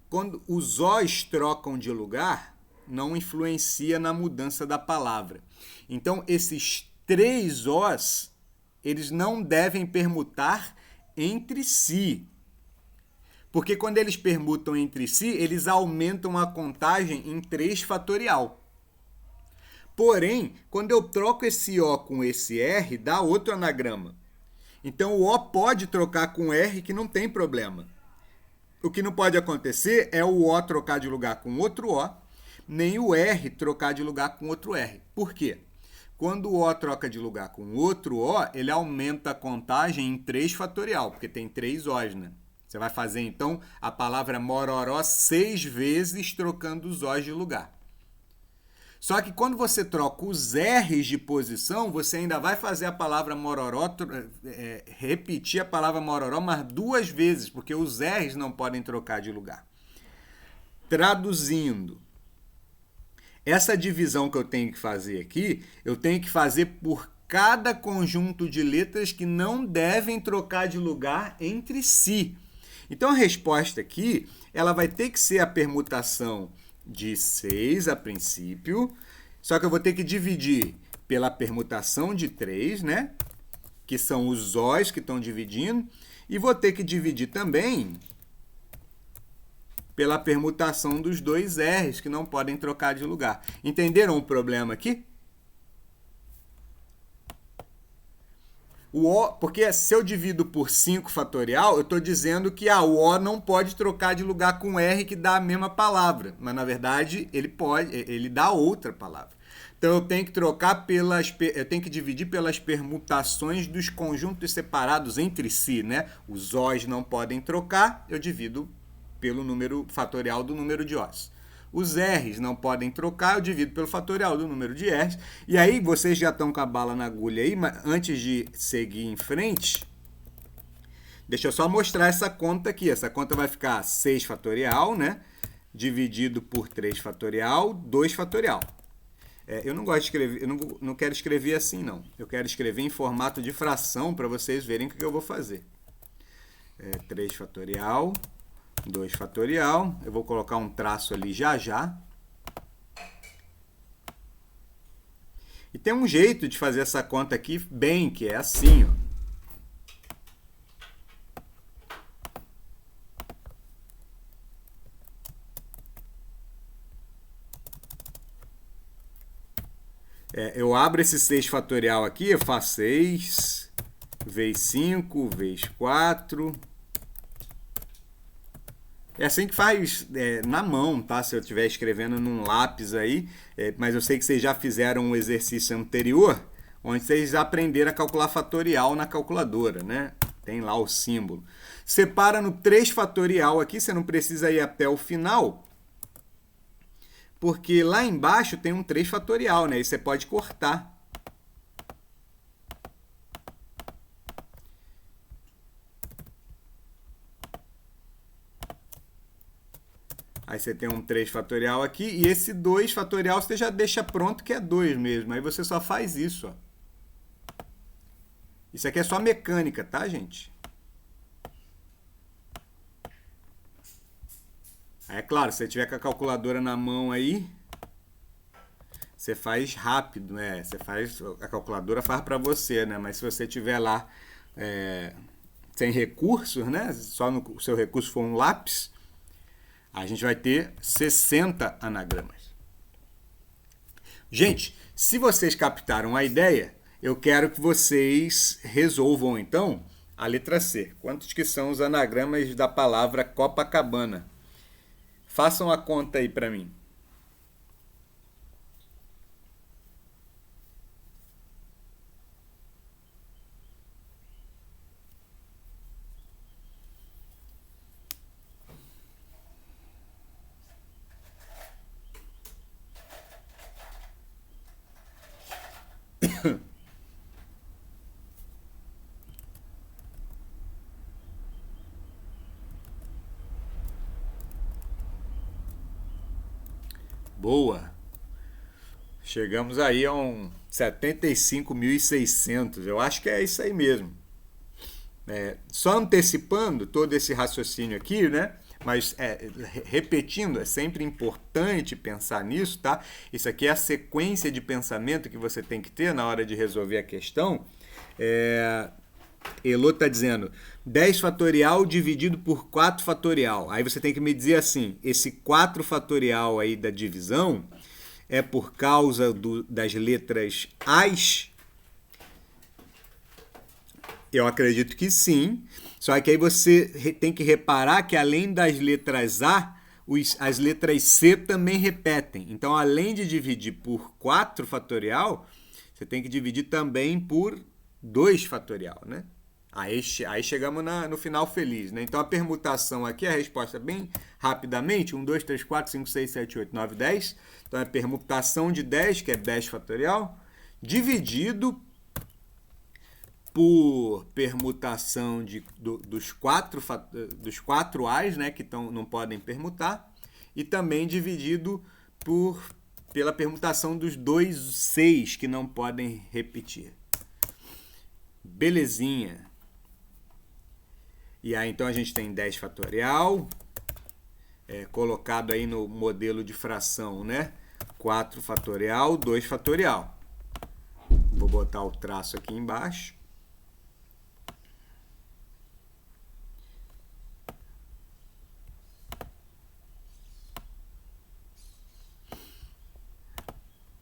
quando os Os trocam de lugar, não influencia na mudança da palavra. Então, esses 3 Os, eles não devem permutar entre si. Porque quando eles permutam entre si, eles aumentam a contagem em 3 fatorial. Porém, quando eu troco esse O com esse R, dá outro anagrama. Então, o O pode trocar com R, que não tem problema. O que não pode acontecer é o O trocar de lugar com outro O, nem o R trocar de lugar com outro R. Por quê? Quando o O troca de lugar com outro O, ele aumenta a contagem em 3 fatorial, porque tem 3 Os, né? Você vai fazer, então, a palavra Mororó 6 vezes trocando os Os de lugar. Só que quando você troca os R's de posição, você ainda vai fazer a palavra Mororó, repetir a palavra Mororó mais 2 vezes, porque os R's não podem trocar de lugar. Traduzindo, essa divisão que eu tenho que fazer aqui, eu tenho que fazer por cada conjunto de letras que não devem trocar de lugar entre si. Então a resposta aqui, ela vai ter que ser a permutação de 6 a princípio, só que eu vou ter que dividir pela permutação de 3, né? Que são os Os que estão dividindo, e vou ter que dividir também pela permutação dos 2 R's, que não podem trocar de lugar. Entenderam o problema aqui? O O, porque se eu divido por 5 fatorial, eu estou dizendo que o O não pode trocar de lugar com R, que dá a mesma palavra. Mas, na verdade, ele dá outra palavra. Então, eu tenho que eu tenho que dividir pelas permutações dos conjuntos separados entre si, né? Os Os não podem trocar, eu divido pelo número fatorial do número de Os. Os R's não podem trocar, eu divido pelo fatorial do número de R's. E aí, vocês já estão com a bala na agulha aí, mas antes de seguir em frente, deixa eu só mostrar essa conta aqui. Essa conta vai ficar 6 fatorial, né? Dividido por 3 fatorial, 2 fatorial. Eu não gosto de escrever, eu não quero escrever assim, não. Eu quero escrever em formato de fração para vocês verem o que eu vou fazer. 3 fatorial... 2 fatorial, eu vou colocar um traço ali já. E tem um jeito de fazer essa conta aqui bem, que é assim, ó. Eu abro esse 6 fatorial aqui, eu faço 6 Vez 5, vez 4. É assim que faz na mão, tá? Se eu estiver escrevendo num lápis aí, mas eu sei que vocês já fizeram um exercício anterior, onde vocês aprenderam a calcular fatorial na calculadora, né? Tem lá o símbolo. Separa no 3 fatorial aqui, você não precisa ir até o final, porque lá embaixo tem um 3 fatorial, né? E você pode cortar. Aí você tem um 3 fatorial aqui, e esse 2 fatorial você já deixa pronto que é 2 mesmo. Aí você só faz isso, ó. Isso aqui é só mecânica, tá, gente? Aí é claro, se você tiver com a calculadora na mão aí, você faz rápido, né? Você faz, a calculadora faz para você, né? Mas se você tiver lá sem recursos, né? Só o seu recurso for um lápis, a gente vai ter 60 anagramas. Gente, se vocês captaram a ideia, eu quero que vocês resolvam, então, a letra C. Quantos que são os anagramas da palavra Copacabana? Façam a conta aí para mim. Boa! Chegamos aí a um 75.600. Eu acho que é isso aí mesmo. Só antecipando todo esse raciocínio aqui, né? Mas repetindo, é sempre importante pensar nisso, tá? Isso aqui é a sequência de pensamento que você tem que ter na hora de resolver a questão. Elô está dizendo 10 fatorial dividido por 4 fatorial. Aí você tem que me dizer assim, esse 4 fatorial aí da divisão é por causa das letras As? Eu acredito que sim. Só que aí você tem que reparar que além das letras A, as letras C também repetem. Então, além de dividir por 4 fatorial, você tem que dividir também por 2 fatorial, né? Aí chegamos no final feliz, né? Então, a permutação aqui, a resposta bem rapidamente, 1, 2, 3, 4, 5, 6, 7, 8, 9, 10. Então, é a permutação de 10, que é 10 fatorial, dividido por permutação dos quatro A's, né, que não podem permutar, e também dividido pela permutação dos 2 C's que não podem repetir. Belezinha. E aí então a gente tem 10 fatorial, colocado aí no modelo de fração, né? 4 fatorial, 2 fatorial. Vou botar o traço aqui embaixo.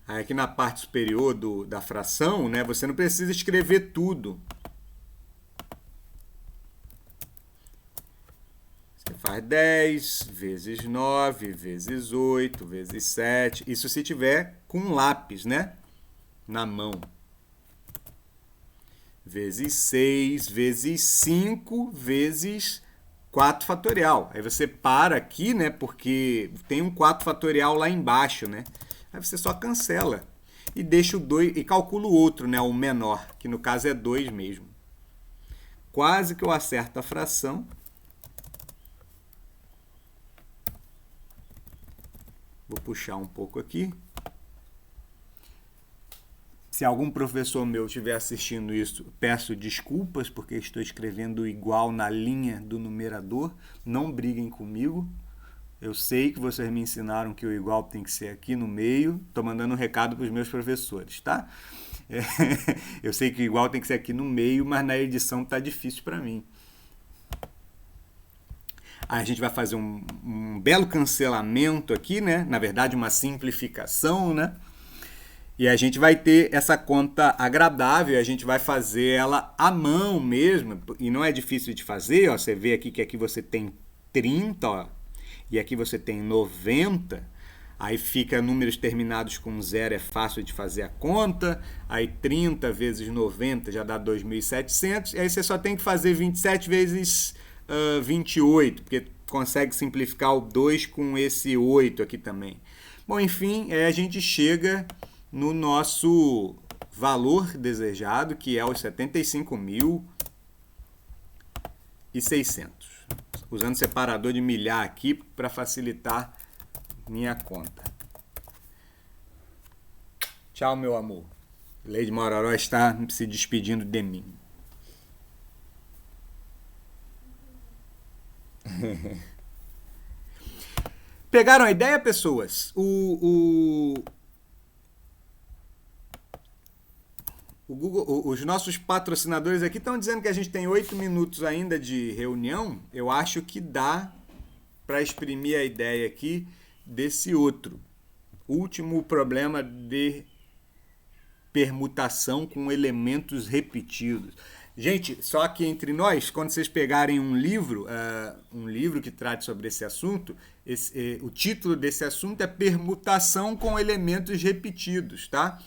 Aí aqui na parte superior da fração, né, você não precisa escrever tudo. Você faz 10 vezes 9 vezes 8 vezes 7. Isso se tiver com lápis, né? Na mão. Vezes 6 vezes 5 vezes 4 fatorial. Aí você para aqui, né? Porque tem um 4 fatorial lá embaixo, né? Aí você só cancela e deixa o 2 e calcula o outro, né, o menor, que no caso é 2 mesmo. Quase que eu acerto a fração. Vou puxar um pouco aqui. Se algum professor meu estiver assistindo isso, peço desculpas porque estou escrevendo igual na linha do numerador. Não briguem comigo. Eu sei que vocês me ensinaram que o igual tem que ser aqui no meio. Estou mandando um recado para os meus professores, tá? Eu sei que o igual tem que ser aqui no meio, mas na edição tá difícil para mim. Aí a gente vai fazer um belo cancelamento aqui, né? Na verdade, uma simplificação, né? E a gente vai ter essa conta agradável, a gente vai fazer ela à mão mesmo, e não é difícil de fazer, ó, você vê aqui que aqui você tem 30, ó, e aqui você tem 90, aí fica números terminados com 0, é fácil de fazer a conta, aí 30 vezes 90 já dá 2.700, e aí você só tem que fazer 27 vezes 28, porque consegue simplificar o 2 com esse 8 aqui também. Bom, enfim, a gente chega no nosso valor desejado, que é os 75.600. Usando separador de milhar aqui para facilitar minha conta. Tchau, meu amor. Lady Mororó está se despedindo de mim. Pegaram a ideia, pessoas? O Google, os nossos patrocinadores aqui estão dizendo que a gente tem 8 minutos ainda de reunião. Eu acho que dá para exprimir a ideia aqui desse outro. Último problema de permutação com elementos repetidos. Gente, só que entre nós, quando vocês pegarem um livro que trate sobre esse assunto, o título desse assunto é Permutação com elementos repetidos, tá?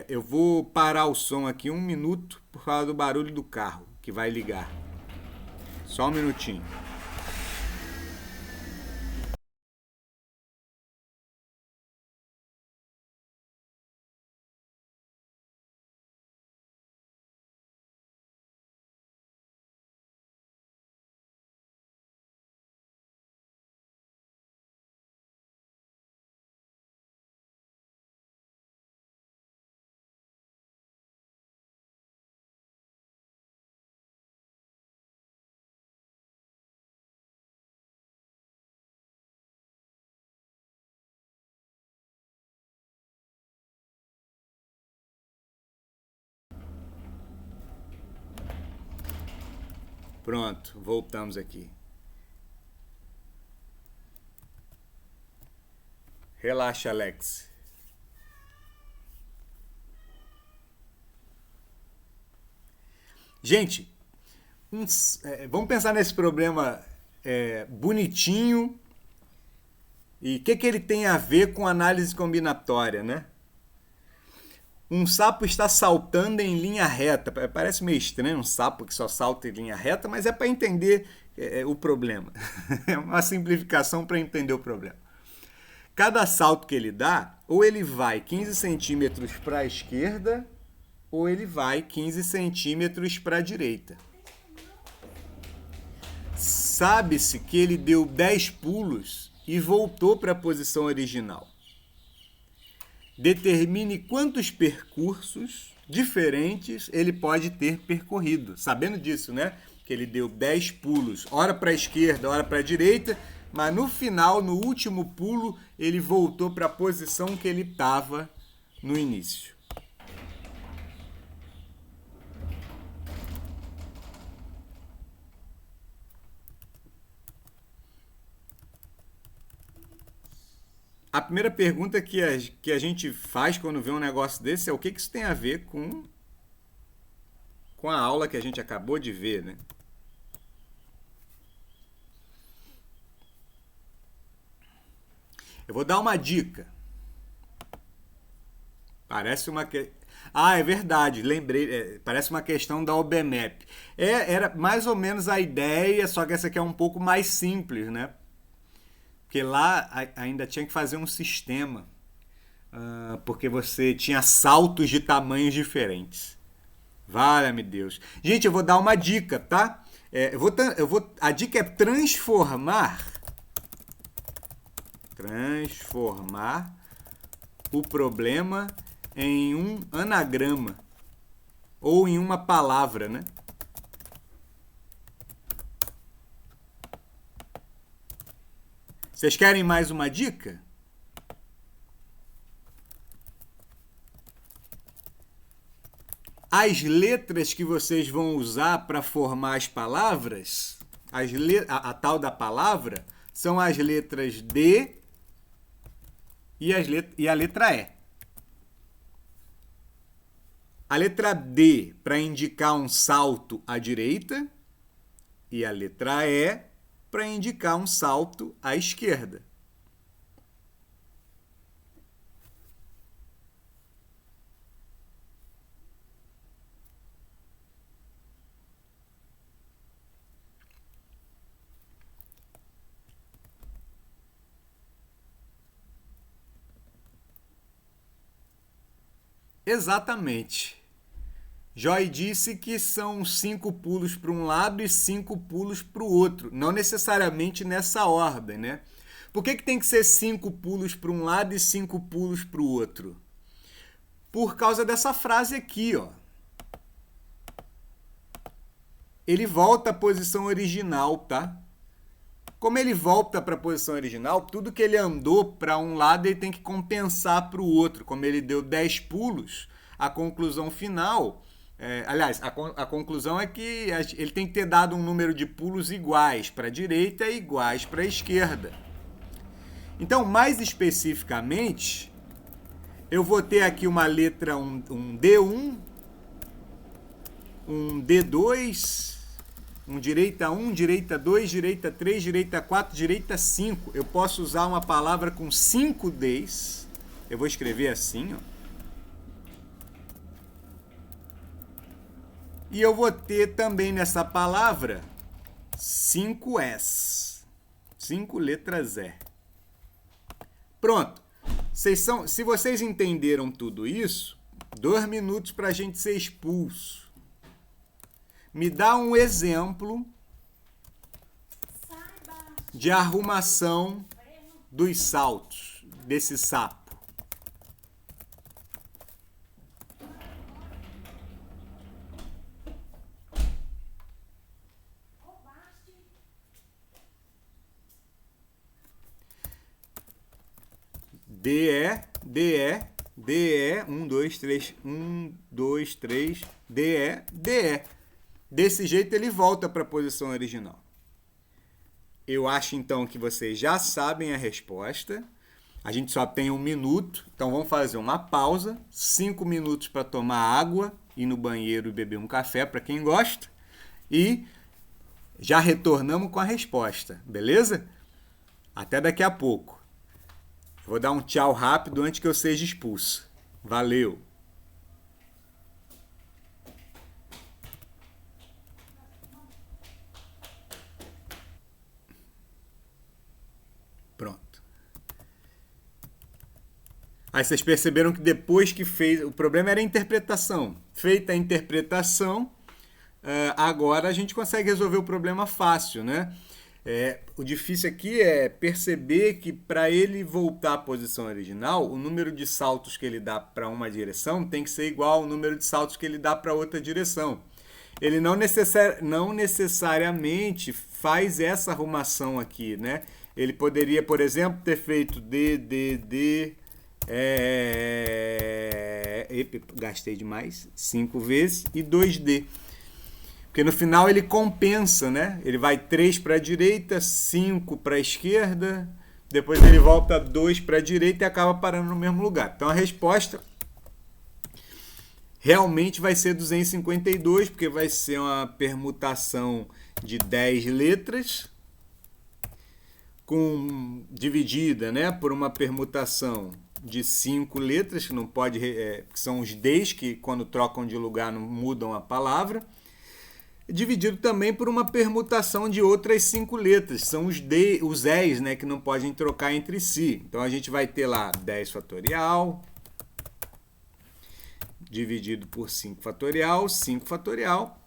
Eu vou parar o som aqui 1 minuto por causa do barulho do carro que vai ligar. Só 1 minutinho. Pronto, voltamos aqui. Relaxa, Alex. Gente, vamos pensar nesse problema bonitinho e o que ele tem a ver com análise combinatória, né? Um sapo está saltando em linha reta. Parece meio estranho um sapo que só salta em linha reta, mas é para entender o problema. É uma simplificação para entender o problema. Cada salto que ele dá, ou ele vai 15 centímetros para a esquerda, ou ele vai 15 centímetros para a direita. Sabe-se que ele deu 10 pulos e voltou para a posição original. Determine quantos percursos diferentes ele pode ter percorrido. Sabendo disso, né? Que ele deu 10 pulos, ora para a esquerda, ora para a direita, mas no final, no último pulo, ele voltou para a posição que ele estava no início. A primeira pergunta que a gente faz quando vê um negócio desse é o que isso tem a ver com a aula que a gente acabou de ver, né? Eu vou dar uma dica. Parece uma é verdade, lembrei. Parece uma questão da OBMAP. Era mais ou menos a ideia, só que essa aqui é um pouco mais simples, né? Porque lá ainda tinha que fazer um sistema, porque você tinha saltos de tamanhos diferentes. Valha-me Deus. Gente, eu vou dar uma dica, tá? A dica é transformar o problema em um anagrama ou em uma palavra, né? Vocês querem mais uma dica? As letras que vocês vão usar para formar as palavras, a tal da palavra, são as letras D e a letra E. A letra D para indicar um salto à direita e a letra E para indicar um salto à esquerda. Exatamente. Joy disse que são 5 pulos para um lado e 5 pulos para o outro. Não necessariamente nessa ordem, né? Por que tem que ser 5 pulos para um lado e 5 pulos para o outro? Por causa dessa frase aqui, ó. Ele volta à posição original, tá? Como ele volta para a posição original, tudo que ele andou para um lado ele tem que compensar para o outro. Como ele deu 10 pulos, a conclusão final... aliás, a conclusão é que ele tem que ter dado um número de pulos iguais para a direita e iguais para a esquerda. Então, mais especificamente, eu vou ter aqui uma letra, um D1, um D2... um direita 1, direita 2, direita 3, direita 4, direita 5. Eu posso usar uma palavra com 5 Ds. Eu vou escrever assim, ó. E eu vou ter também nessa palavra 5 S. 5 letras E. Pronto. Se vocês entenderam tudo isso, 2 minutos para a gente ser expulso. Me dá um exemplo de arrumação dos saltos desse sapo. DE, DE, DE, 1, 2, 3, 1, 2, 3, DE, DE. Desse jeito ele volta para a posição original. Eu acho então que vocês já sabem a resposta. A gente só tem 1 minuto, então vamos fazer uma pausa. 5 minutos para tomar água, ir no banheiro e beber um café para quem gosta. E já retornamos com a resposta, beleza? Até daqui a pouco. Vou dar um tchau rápido antes que eu seja expulso. Valeu! Pronto. Aí vocês perceberam que depois que fez... O problema era a interpretação. Feita a interpretação, agora a gente consegue resolver o problema fácil, né? O difícil aqui é perceber que para ele voltar à posição original, o número de saltos que ele dá para uma direção tem que ser igual ao número de saltos que ele dá para outra direção. Ele não necessariamente faz essa arrumação aqui, né? Ele poderia, por exemplo, ter feito D, D, D, gastei demais, 5 vezes, e 2D. Porque no final ele compensa, né? Ele vai 3 para a direita, 5 para a esquerda, depois ele volta 2 para a direita e acaba parando no mesmo lugar. Então a resposta realmente vai ser 252, porque vai ser uma permutação de 10 letras, dividida, né, por uma permutação de 5 letras, que não pode, que são os Ds, que quando trocam de lugar não mudam a palavra, dividido também por uma permutação de outras 5 letras, são os Es, né, que não podem trocar entre si. Então a gente vai ter lá 10 fatorial, dividido por 5 fatorial, 5 fatorial.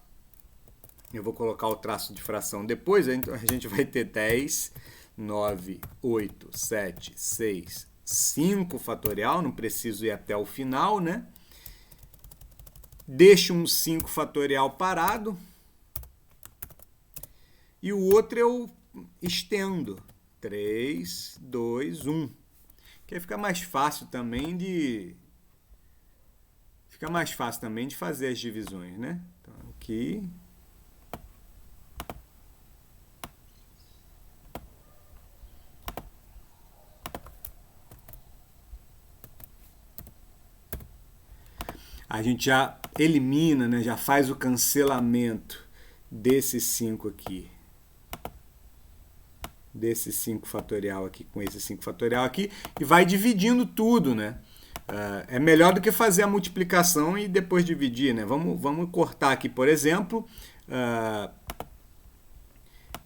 Eu vou colocar o traço de fração depois, então a gente vai ter 10, 9, 8, 7, 6, 5 fatorial, não preciso ir até o final, né? Deixo um 5 fatorial parado. E o outro eu estendo. 3, 2, 1. Que aí fica mais fácil também de... fazer as divisões, né? Então, aqui... A gente já elimina, né? Já faz o cancelamento desse 5 aqui. Desse 5 fatorial aqui com esse 5 fatorial aqui. E vai dividindo tudo, né? É melhor do que fazer a multiplicação e depois dividir, né? Vamos cortar aqui, por exemplo,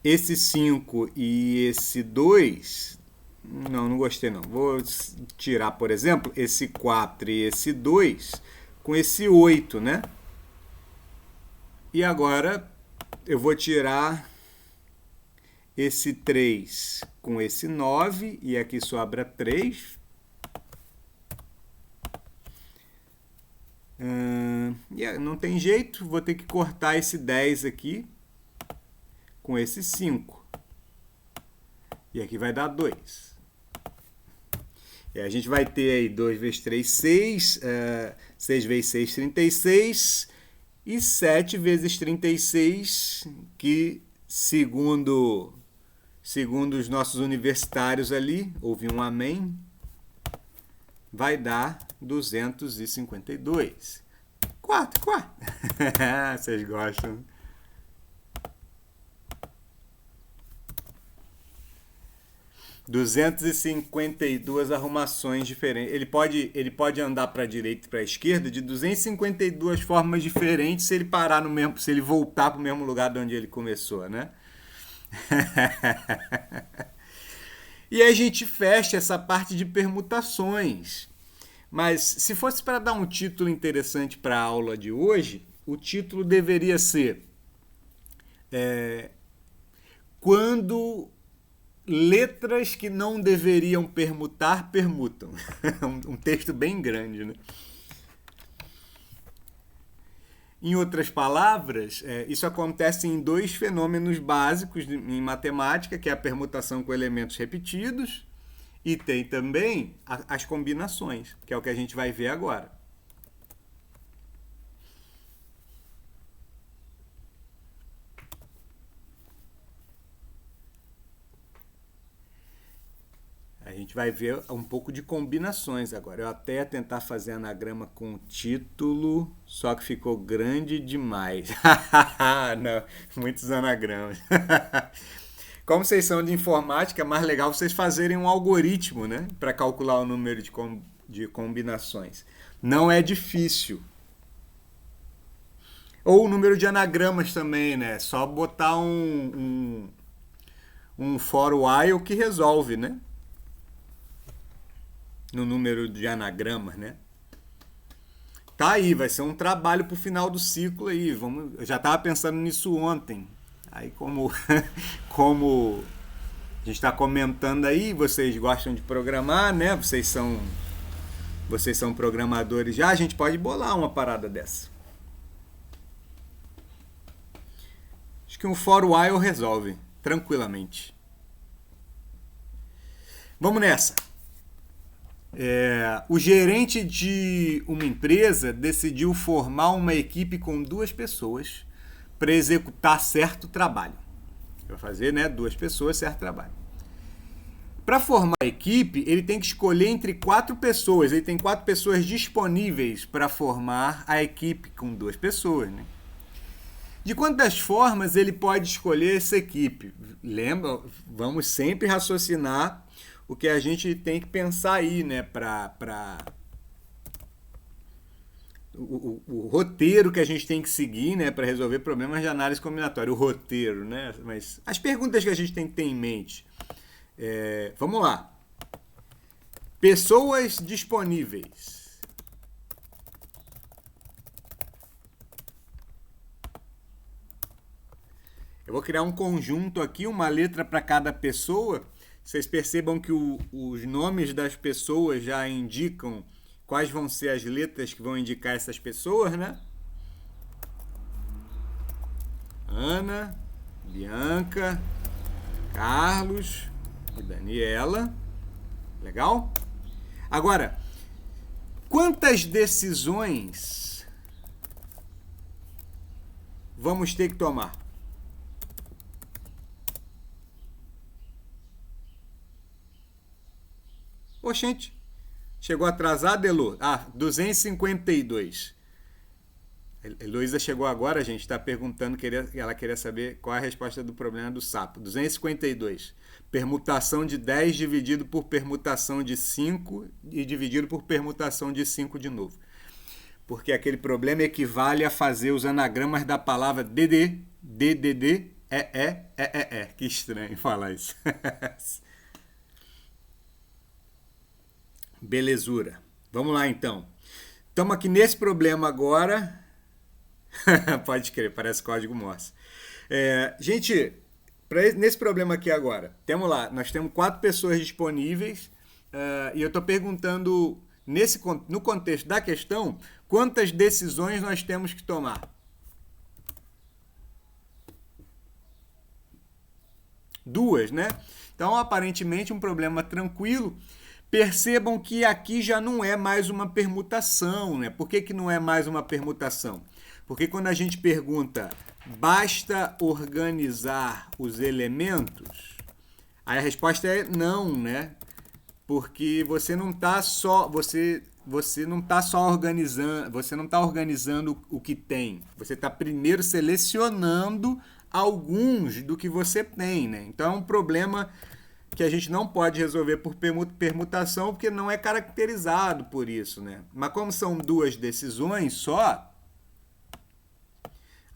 esse 5 e esse 2. Não gostei não. Vou tirar, por exemplo, esse 4 e esse 2 com esse 8, né? E agora eu vou tirar esse 3 com esse 9 e aqui sobra 3. Não tem jeito, vou ter que cortar esse 10 aqui com esse 5. E aqui vai dar 2. E a gente vai ter aí 2 vezes 3, 6. 6 vezes 6, 36. E 7 vezes 36, que segundo os nossos universitários ali, houve um amém, vai dar 252. 4. Vocês gostam? 252 arrumações diferentes. Ele pode andar para a direita e para a esquerda de 252 formas diferentes se ele parar no mesmo, se ele voltar para o mesmo lugar de onde ele começou, né? E aí a gente fecha essa parte de permutações. Mas se fosse para dar um título interessante para a aula de hoje, o título deveria ser quando letras que não deveriam permutar, permutam. Um texto bem grande, né? Em outras palavras, isso acontece em 2 fenômenos básicos em matemática, que é a permutação com elementos repetidos e tem também as combinações, que é o que a gente vai ver agora. A gente vai ver um pouco de combinações agora. Eu até ia tentar fazer anagrama com título, só que ficou grande demais. Não, muitos anagramas. Como vocês são de informática, é mais legal vocês fazerem um algoritmo, né, para calcular o número de combinações. Não é difícil. Ou o número de anagramas também, né? Só botar um for while que resolve, né? No número de anagramas, né? Tá aí, vai ser um trabalho pro final do ciclo aí. Eu já estava pensando nisso ontem. Aí como a gente está comentando aí, vocês gostam de programar, né? Vocês são programadores já, a gente pode bolar uma parada dessa. Acho que um for while resolve tranquilamente. Vamos nessa. O gerente de uma empresa decidiu formar uma equipe com 2 pessoas para executar certo trabalho. Vai fazer, né, 2 pessoas, certo trabalho. Para formar a equipe, ele tem que escolher entre 4 pessoas. Ele tem 4 pessoas disponíveis para formar a equipe com 2 pessoas, né? De quantas formas ele pode escolher essa equipe? Lembra? Vamos sempre raciocinar o que a gente tem que pensar aí, né, o roteiro que a gente tem que seguir, né, para resolver problemas de análise combinatória, o roteiro, né, mas as perguntas que a gente tem que ter em mente. Vamos lá. Pessoas disponíveis. Eu vou criar um conjunto aqui, uma letra para cada pessoa. Vocês percebam que os nomes das pessoas já indicam quais vão ser as letras que vão indicar essas pessoas, né? Ana, Bianca, Carlos e Daniela. Legal? Agora, quantas decisões vamos ter que tomar? Oxente, chegou atrasado, Elu? 252. A Heloísa chegou agora, gente, está perguntando, ela queria saber qual é a resposta do problema do sapo. 252. Permutação de 10 dividido por permutação de 5 e dividido por permutação de 5 de novo. Porque aquele problema equivale a fazer os anagramas da palavra DD, DDD, E. Que estranho falar isso. Belezura. Vamos lá, então. Estamos aqui nesse problema agora. Pode crer, parece código Morse. Gente, nesse problema aqui agora, nós temos 4 pessoas disponíveis e eu estou perguntando, no contexto da questão, quantas decisões nós temos que tomar. 2, né? Então, aparentemente, um problema tranquilo. Percebam que aqui já não é mais uma permutação, né? Por que não é mais uma permutação? Porque quando a gente pergunta, basta organizar os elementos? Aí a resposta é não, né? Porque você não está só organizando o que tem. Você está primeiro selecionando alguns do que você tem, né? Então é um problema que a gente não pode resolver por permutação, porque não é caracterizado por isso, né? Mas como são 2 decisões só,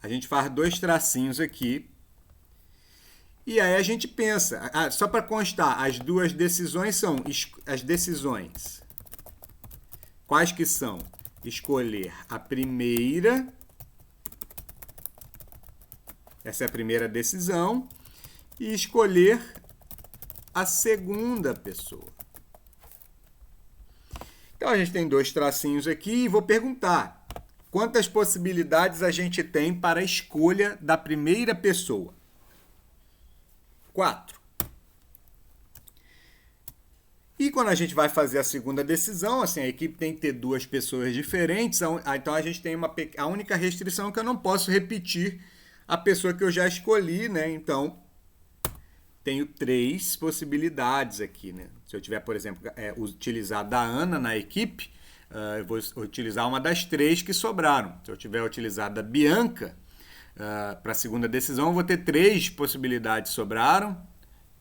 a gente faz 2 tracinhos aqui. E aí a gente pensa, só para constar, as 2 decisões são as decisões. Quais que são? Escolher a primeira. Essa é a primeira decisão. E escolher a segunda pessoa. Então a gente tem 2 tracinhos aqui e vou perguntar quantas possibilidades a gente tem para a escolha da primeira pessoa. 4. E quando a gente vai fazer a segunda decisão, assim, a equipe tem que ter 2 pessoas diferentes, então a gente tem a única restrição é que eu não posso repetir a pessoa que eu já escolhi, né? Então, tenho 3 possibilidades aqui, né? Se eu tiver, por exemplo, utilizado a Ana na equipe, eu vou utilizar uma das 3 que sobraram. Se eu tiver utilizado a Bianca para a segunda decisão, eu vou ter 3 possibilidades sobraram.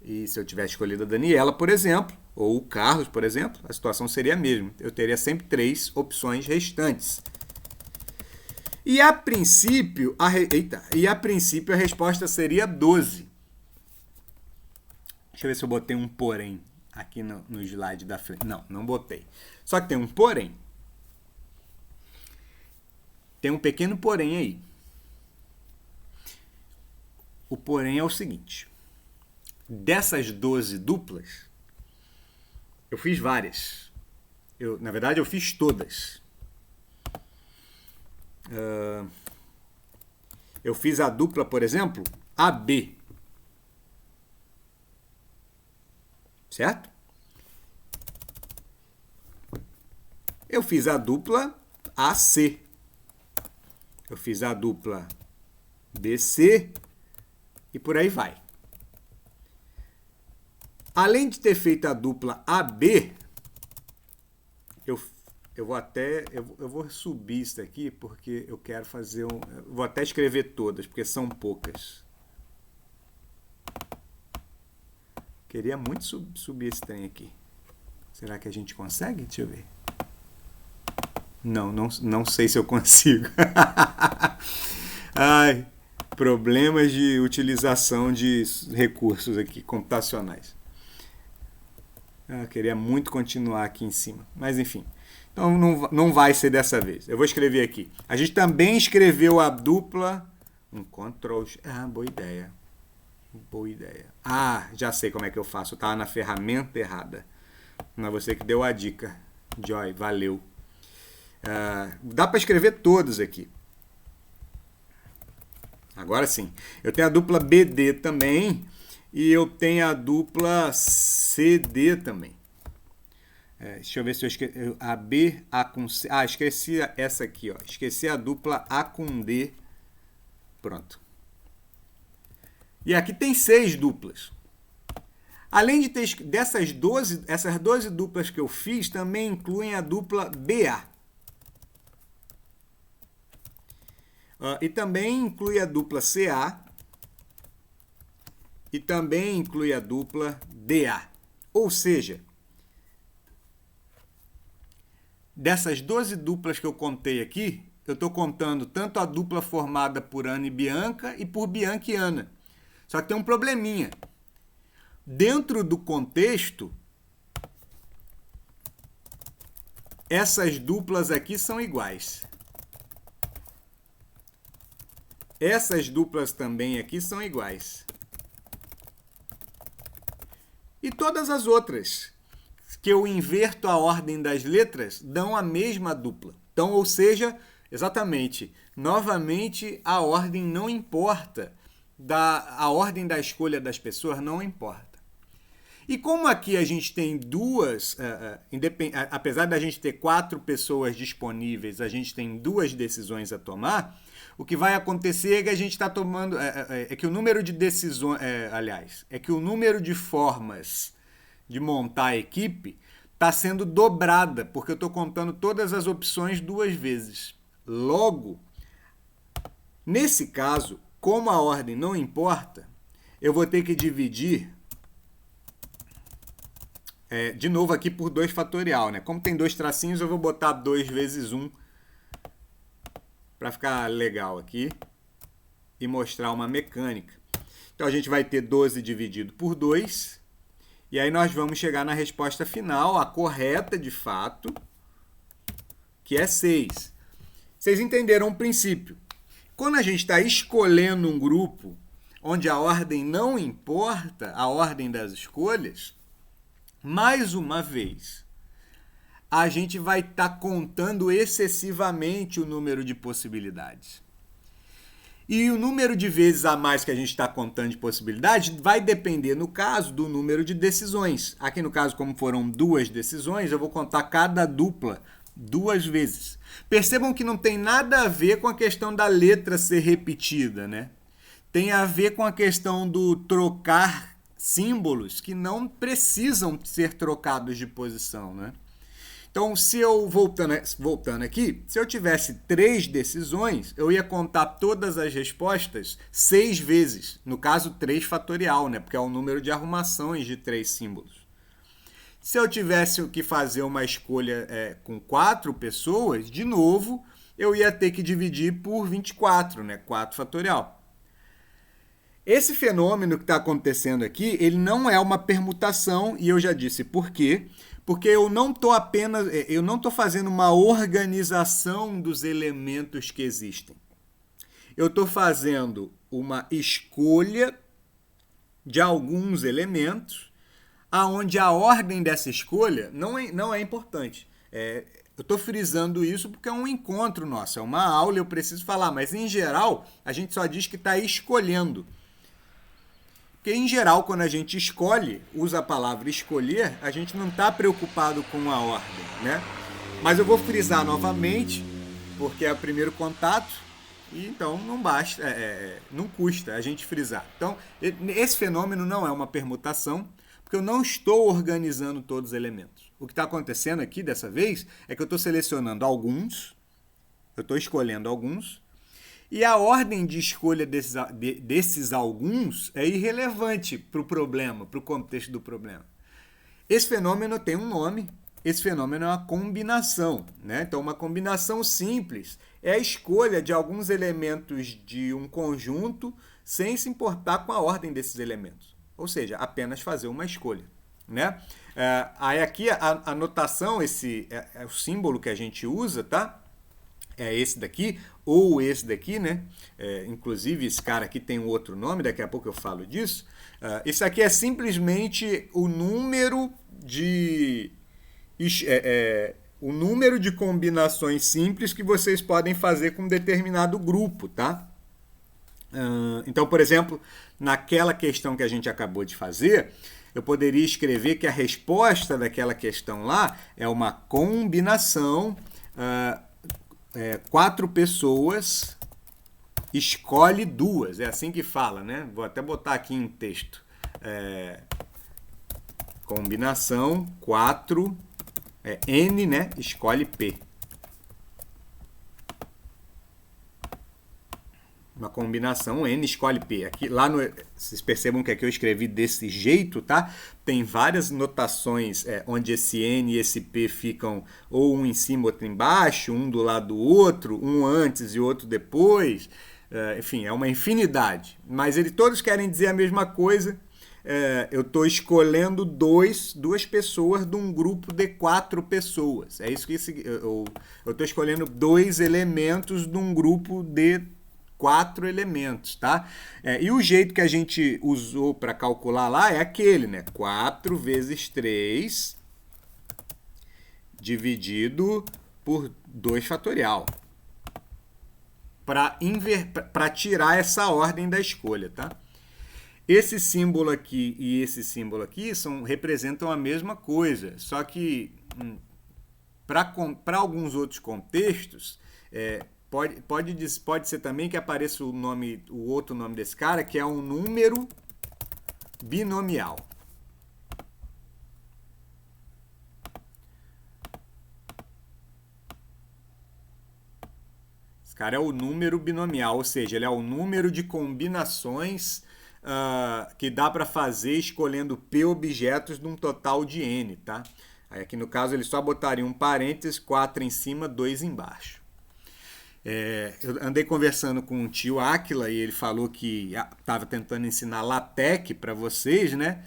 E se eu tiver escolhido a Daniela, por exemplo, ou o Carlos, por exemplo, a situação seria a mesma. Eu teria sempre 3 opções restantes. E a princípio, a resposta seria 12. Deixa eu ver se eu botei um porém aqui no slide da frente. Não botei. Só que tem um porém. Tem um pequeno porém aí. O porém é o seguinte. Dessas 12 duplas, eu fiz várias. Na verdade, eu fiz todas. Eu fiz a dupla, por exemplo, AB. Certo? Eu fiz a dupla AC. Eu fiz a dupla BC e por aí vai. Além de ter feito a dupla AB, eu vou subir isso aqui porque eu quero fazer eu vou até escrever todas, porque são poucas. Queria muito subir esse trem aqui. Será que a gente consegue? Deixa eu ver. Não sei se eu consigo. Ai, problemas de utilização de recursos aqui computacionais. Eu queria muito continuar aqui em cima, mas enfim. Então não vai ser dessa vez. Eu vou escrever aqui. A gente também escreveu a dupla. Um Ctrl. Boa ideia. Boa ideia. Já sei como é que eu faço. Eu estava na ferramenta errada. Não é você que deu a dica. Joy, valeu. Dá para escrever todos aqui. Agora sim. Eu tenho a dupla BD também. E eu tenho a dupla CD também. Deixa eu ver se eu esqueci. A B, A com C. Esqueci essa aqui. Ó. Esqueci a dupla A com D. Pronto. E aqui tem 6 duplas. Além de ter essas 12 duplas que eu fiz, também incluem a dupla BA. E também inclui a dupla CA e também inclui a dupla DA. Ou seja, dessas 12 duplas que eu contei aqui, eu estou contando tanto a dupla formada por Ana e Bianca e por Bianca e Ana. Só que tem um probleminha. Dentro do contexto, essas duplas aqui são iguais. Essas duplas também aqui são iguais. E todas as outras que eu inverto a ordem das letras dão a mesma dupla. Então, ou seja, exatamente, novamente a ordem não importa, a ordem da escolha das pessoas não importa. E como aqui a gente tem duas, apesar da gente ter 4 pessoas disponíveis, a gente tem 2 decisões a tomar, o que vai acontecer é que a gente está tomando, é que o número de decisões, é que o número de formas de montar a equipe está sendo dobrada, porque eu estou contando todas as opções 2 vezes. Logo, nesse caso, como a ordem não importa, eu vou ter que dividir de novo aqui por 2 fatorial, né? Como tem 2 tracinhos, eu vou botar 2 vezes 1 para ficar legal aqui e mostrar uma mecânica. Então, a gente vai ter 12 dividido por 2, e aí nós vamos chegar na resposta final, a correta de fato, que é 6. Vocês entenderam o princípio. Quando a gente está escolhendo um grupo onde a ordem não importa, a ordem das escolhas, mais uma vez, a gente vai estar contando excessivamente o número de possibilidades. E o número de vezes a mais que a gente está contando de possibilidades vai depender, no caso, do número de decisões. Aqui no caso, como foram 2 decisões, eu vou contar cada dupla 2 vezes. Percebam que não tem nada a ver com a questão da letra ser repetida, né? Tem a ver com a questão do trocar símbolos que não precisam ser trocados de posição, né? Então, se eu, voltando aqui, se eu tivesse 3 decisões, eu ia contar todas as respostas 6 vezes. No caso, 3 fatorial, né? Porque é o número de arrumações de 3 símbolos. Se eu tivesse que fazer uma escolha com 4 pessoas, de novo, eu ia ter que dividir por 24, né? 4 fatorial. Esse fenômeno que está acontecendo aqui, ele não é uma permutação, e eu já disse por quê. Porque eu não estou fazendo uma organização dos elementos que existem. Eu estou fazendo uma escolha de alguns elementos, aonde a ordem dessa escolha não é importante. Eu estou frisando isso porque é um encontro nosso, é uma aula, eu preciso falar, mas em geral a gente só diz que está escolhendo. Porque, em geral, quando a gente escolhe, usa a palavra escolher, a gente não está preocupado com a ordem, né? Mas eu vou frisar novamente, porque é o primeiro contato, e então não basta, não custa a gente frisar. Então, esse fenômeno não é uma permutação, porque eu não estou organizando todos os elementos. O que está acontecendo aqui, dessa vez, é que eu estou selecionando alguns, eu estou escolhendo alguns, e a ordem de escolha desses alguns é irrelevante para o problema, para o contexto do problema. Esse fenômeno tem um nome, esse fenômeno é uma combinação, né? Então, uma combinação simples é a escolha de alguns elementos de um conjunto sem se importar com a ordem desses elementos. Ou seja, apenas fazer uma escolha, né? Aí aqui a notação, é o símbolo que a gente usa, tá? É esse daqui, ou esse daqui, né? Inclusive, esse cara aqui tem um outro nome, daqui a pouco eu falo disso. Esse aqui é simplesmente o número de combinações simples que vocês podem fazer com um determinado grupo, tá? Então, por exemplo, naquela questão que a gente acabou de fazer, eu poderia escrever que a resposta daquela questão lá é uma combinação... 4 pessoas, escolhe 2. É assim que fala, né? Vou até botar aqui em texto. Combinação 4, N, né? Escolhe P. uma combinação N escolhe P. Aqui, lá no, vocês percebam que aqui eu escrevi desse jeito, tá? Tem várias notações onde esse N e esse P ficam ou um em cima, outro embaixo, um do lado do outro, um antes e outro depois. Enfim, é uma infinidade. Mas eles todos querem dizer a mesma coisa. Eu estou escolhendo duas pessoas de um grupo de 4 pessoas. É isso que eu estou escolhendo 2 elementos de um grupo de 4 elementos, tá? E o jeito que a gente usou para calcular lá é aquele, né? 4 vezes 3 dividido por 2 fatorial. Para tirar essa ordem da escolha, tá? Esse símbolo aqui e esse símbolo aqui representam a mesma coisa, só que para alguns outros contextos, pode ser também que apareça o outro nome desse cara, que é um número binomial. Esse cara é o número binomial, ou seja, ele é o número de combinações que dá para fazer escolhendo P objetos de um total de N, tá? Aí aqui no caso ele só botaria um parênteses, 4 em cima, 2 embaixo. Eu andei conversando com o tio Áquila e ele falou que estava tentando ensinar LaTeX para vocês, né?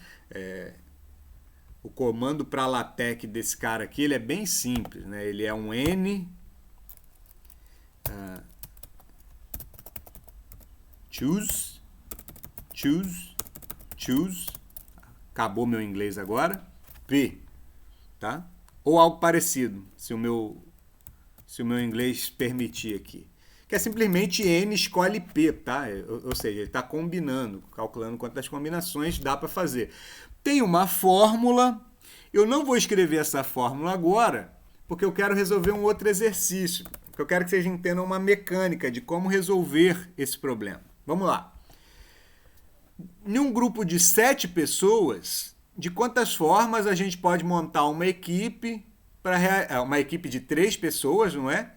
O comando para LaTeX desse cara aqui, ele é bem simples, né? Ele é um N choose, acabou meu inglês agora, P, tá? Ou algo parecido, se o meu inglês permitir aqui. Que é simplesmente N escolhe P, tá? Ou seja, ele está combinando, calculando quantas combinações dá para fazer. Tem uma fórmula, eu não vou escrever essa fórmula agora, porque eu quero resolver um outro exercício, porque eu quero que vocês entendam uma mecânica de como resolver esse problema. Vamos lá. Em um grupo de 7 pessoas, de quantas formas a gente pode montar uma equipe, uma equipe de 3 pessoas, não é?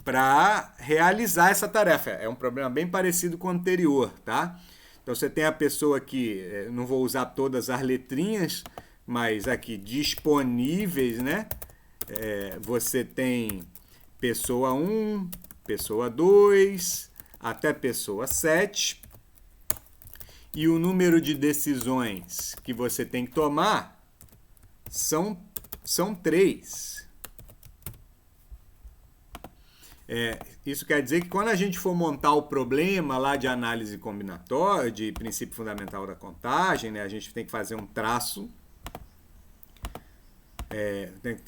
Para realizar essa tarefa. É um problema bem parecido com o anterior, tá? Então você tem a pessoa aqui, não vou usar todas as letrinhas, mas aqui disponíveis, né? Você tem pessoa 1, pessoa 2, até pessoa 7. E o número de decisões que você tem que tomar são 3. Isso quer dizer que quando a gente for montar o problema lá de análise combinatória, de princípio fundamental da contagem, né, a gente tem que fazer um traço.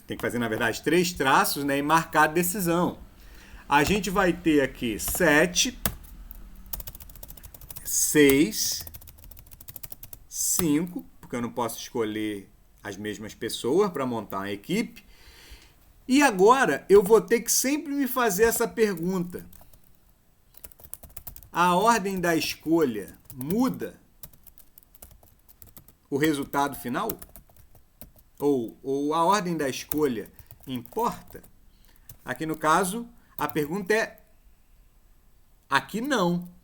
Tem que fazer, na verdade, 3 traços, né, e marcar a decisão. A gente vai ter aqui 7, 6, 5, porque eu não posso escolher as mesmas pessoas para montar uma equipe. E agora eu vou ter que sempre me fazer essa pergunta. A ordem da escolha muda o resultado final? Ou a ordem da escolha importa? Aqui no caso, a pergunta é: aqui não.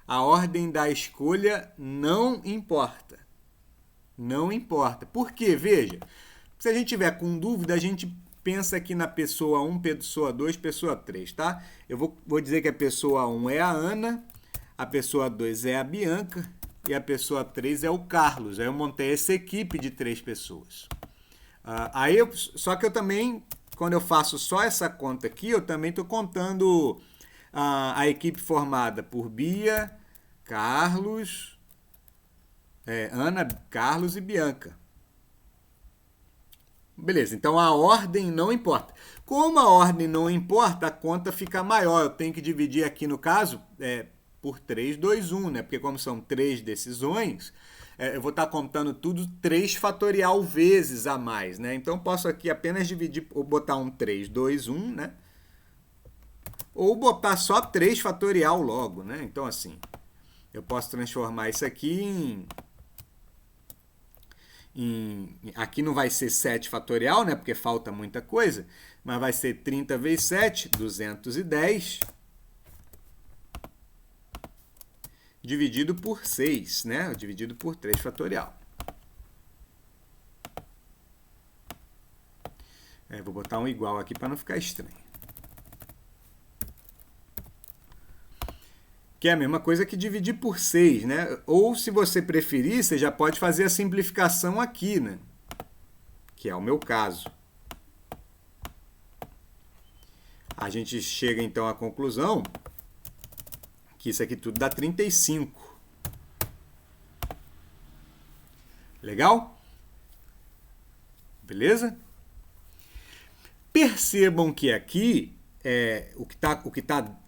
A ordem da escolha não importa. Não importa. Por quê? Veja, se a gente tiver com dúvida, a gente pensa aqui na pessoa 1, pessoa 2, pessoa 3, tá? Eu vou dizer que a pessoa 1 é a Ana, a pessoa 2 é a Bianca e a pessoa 3 é o Carlos. Aí eu montei essa equipe de 3 pessoas. Só que eu também, quando eu faço só essa conta aqui, eu também estou contando a equipe formada por Bia, Carlos, Ana, Carlos e Bianca. Beleza, então a ordem não importa. Como a ordem não importa, a conta fica maior. Eu tenho que dividir aqui, no caso, por 3, 2, 1, né? Porque como são 3 decisões, eu vou estar contando tudo 3 fatorial vezes a mais, né? Então, posso aqui apenas dividir, ou botar um 3, 2, 1, né? Ou botar só 3 fatorial logo, né? Então, assim, eu posso transformar isso aqui aqui não vai ser 7 fatorial, né? Porque falta muita coisa, mas vai ser 30 vezes 7, 210. dividido por 6, né? Dividido por 3 fatorial. Vou botar um igual aqui para não ficar estranho. Que é a mesma coisa que dividir por 6, né? Ou, se você preferir, você já pode fazer a simplificação aqui, né? Que é o meu caso. A gente chega, então, à conclusão que isso aqui tudo dá 35. Legal? Beleza? Percebam que aqui, o que tá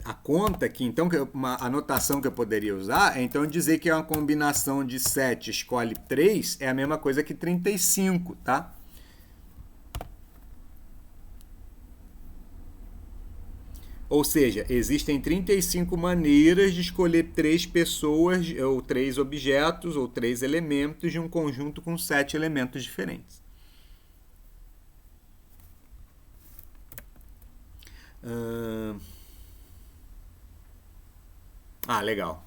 a conta aqui, então, uma anotação que eu poderia usar é então dizer que é uma combinação de 7 escolhe 3 é a mesma coisa que 35, tá? Ou seja, existem 35 maneiras de escolher 3 pessoas, ou 3 objetos, ou 3 elementos de um conjunto com 7 elementos diferentes. Legal.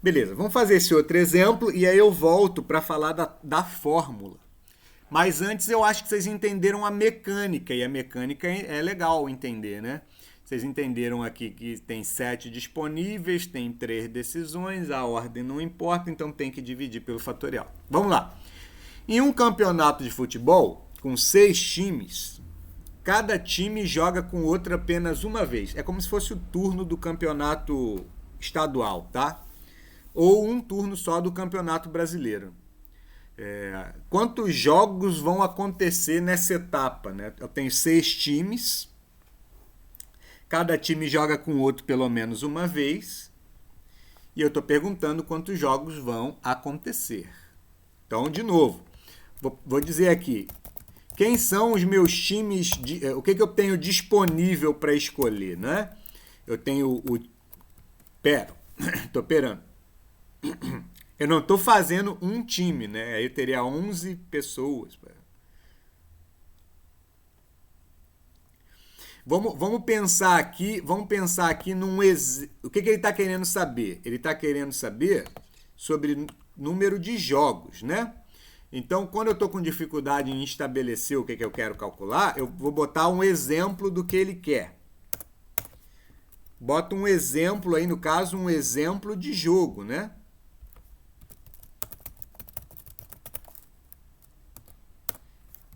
Beleza, vamos fazer esse outro exemplo e aí eu volto para falar da fórmula. Mas antes eu acho que vocês entenderam a mecânica, e a mecânica é legal entender, né? Vocês entenderam aqui que tem 7 disponíveis, tem 3 decisões, a ordem não importa, então tem que dividir pelo fatorial. Vamos lá. Em um campeonato de futebol, com 6 times, cada time joga com o outro apenas uma vez. É como se fosse o turno do campeonato estadual, tá? Ou um turno só do campeonato brasileiro. Quantos jogos vão acontecer nessa etapa, né? Eu tenho 6 times, cada time joga com o outro pelo menos uma vez, e eu estou perguntando quantos jogos vão acontecer. Então, de novo, vou dizer aqui, quem são os meus times, o que eu tenho disponível para escolher, né? Eu tenho estou operando. Eu não estou fazendo um time, né? Aí eu teria 11 pessoas. Vamos pensar aqui o que ele está querendo saber? Ele está querendo saber sobre número de jogos, né? Então, quando eu estou com dificuldade em estabelecer o que eu quero calcular, eu vou botar um exemplo do que ele quer. Bota um exemplo aí, no caso, um exemplo de jogo, né?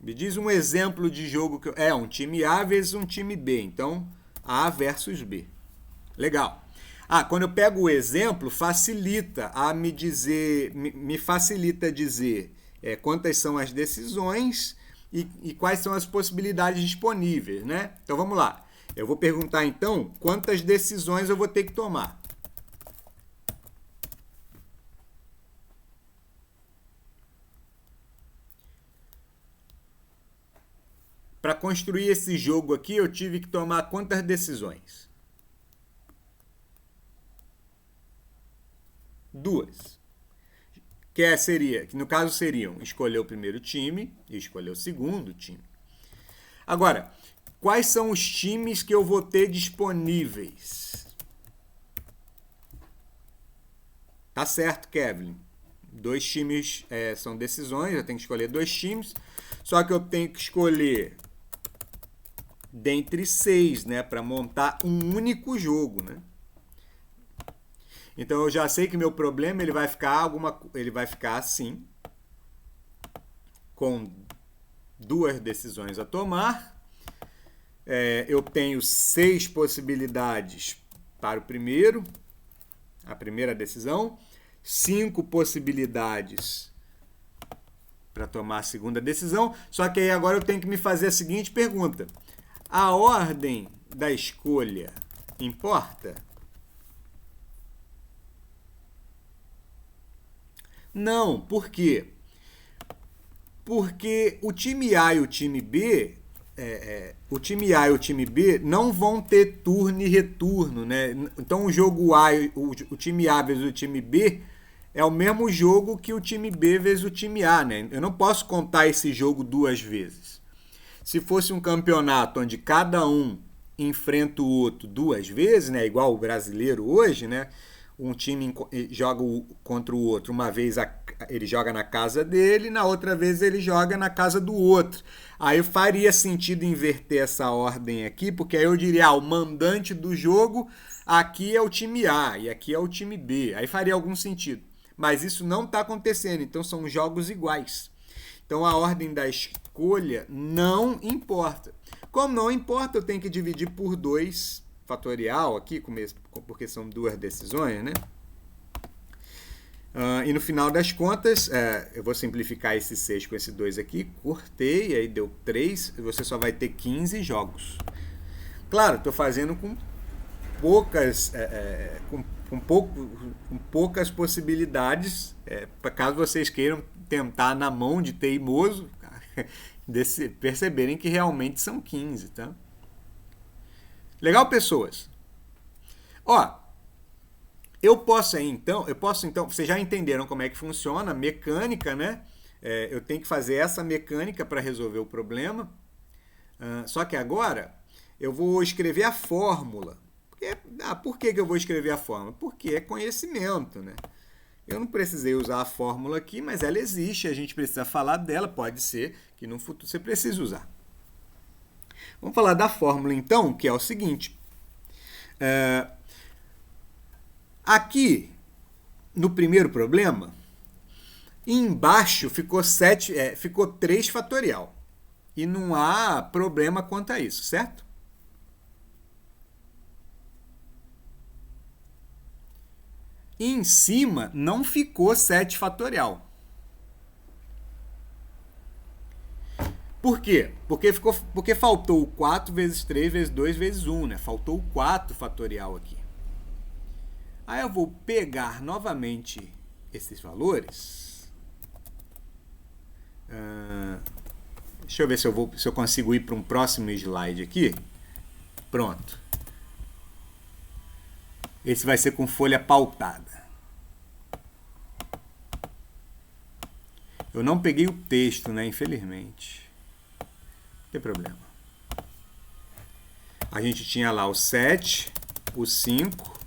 Me diz um exemplo de jogo que um time A vezes um time B. Então, A versus B. Legal. Quando eu pego o exemplo, facilita a me facilita dizer quantas são as decisões e quais são as possibilidades disponíveis, né? Então, vamos lá. Eu vou perguntar, então, quantas decisões eu vou ter que tomar. Para construir esse jogo aqui, eu tive que tomar quantas decisões? 2. Que no caso seriam escolher o primeiro time e escolher o segundo time. Agora, quais são os times que eu vou ter disponíveis? Tá certo, Kevin. 2 times são decisões, eu tenho que escolher 2 times, só que eu tenho que escolher dentre 6, né, para montar um único jogo, né? Então eu já sei que meu problema ele vai ficar assim, com 2 decisões a tomar. Eu tenho 6 possibilidades para a primeira decisão, 5 possibilidades para tomar a segunda decisão. Só que aí agora eu tenho que me fazer a seguinte pergunta: a ordem da escolha importa? Não, por quê? Porque o time A e o time B, não vão ter turno e retorno, né? Então o jogo A, o time A vezes o time B é o mesmo jogo que o time B vezes o time A, né? Eu não posso contar esse jogo 2 vezes. Se fosse um campeonato onde cada um enfrenta o outro 2 vezes, né? Igual o brasileiro hoje, né? um time joga contra o outro. Uma vez ele joga na casa dele, na outra vez ele joga na casa do outro. Aí faria sentido inverter essa ordem aqui, porque aí eu diria, o mandante do jogo aqui é o time A e aqui é o time B. Aí faria algum sentido. Mas isso não está acontecendo, então são jogos iguais. Então a ordem da escolha não importa. Como não importa, eu tenho que dividir por 2 fatorial aqui, porque são 2 decisões, né? E no final das contas, eu vou simplificar esse 6 com esse 2 aqui, cortei, aí deu 3, e você só vai ter 15 jogos. Claro, estou fazendo com poucas, com poucas possibilidades, caso vocês queiram tentar na mão de teimoso, perceberem que realmente são 15, tá? Legal, pessoas? Ó, eu posso então, vocês já entenderam como é que funciona a mecânica, né? Eu tenho que fazer essa mecânica para resolver o problema. Só que agora eu vou escrever a fórmula. Por que eu vou escrever a fórmula? Porque é conhecimento, né? Eu não precisei usar a fórmula aqui, mas ela existe, a gente precisa falar dela, pode ser que no futuro você precise usar. Vamos falar da fórmula então, que é o seguinte. Aqui, no primeiro problema, embaixo ficou 3 fatorial. E não há problema quanto a isso, certo? E em cima não ficou 7 fatorial. Por quê? Porque faltou o 4 vezes 3 vezes 2 vezes 1, né? Faltou o 4 fatorial aqui. Aí eu vou pegar novamente esses valores. Deixa eu ver se eu consigo ir para um próximo slide aqui. Pronto. Esse vai ser com folha pautada. Eu não peguei o texto, né? Infelizmente. Não tem problema. A gente tinha lá o 7, o 5,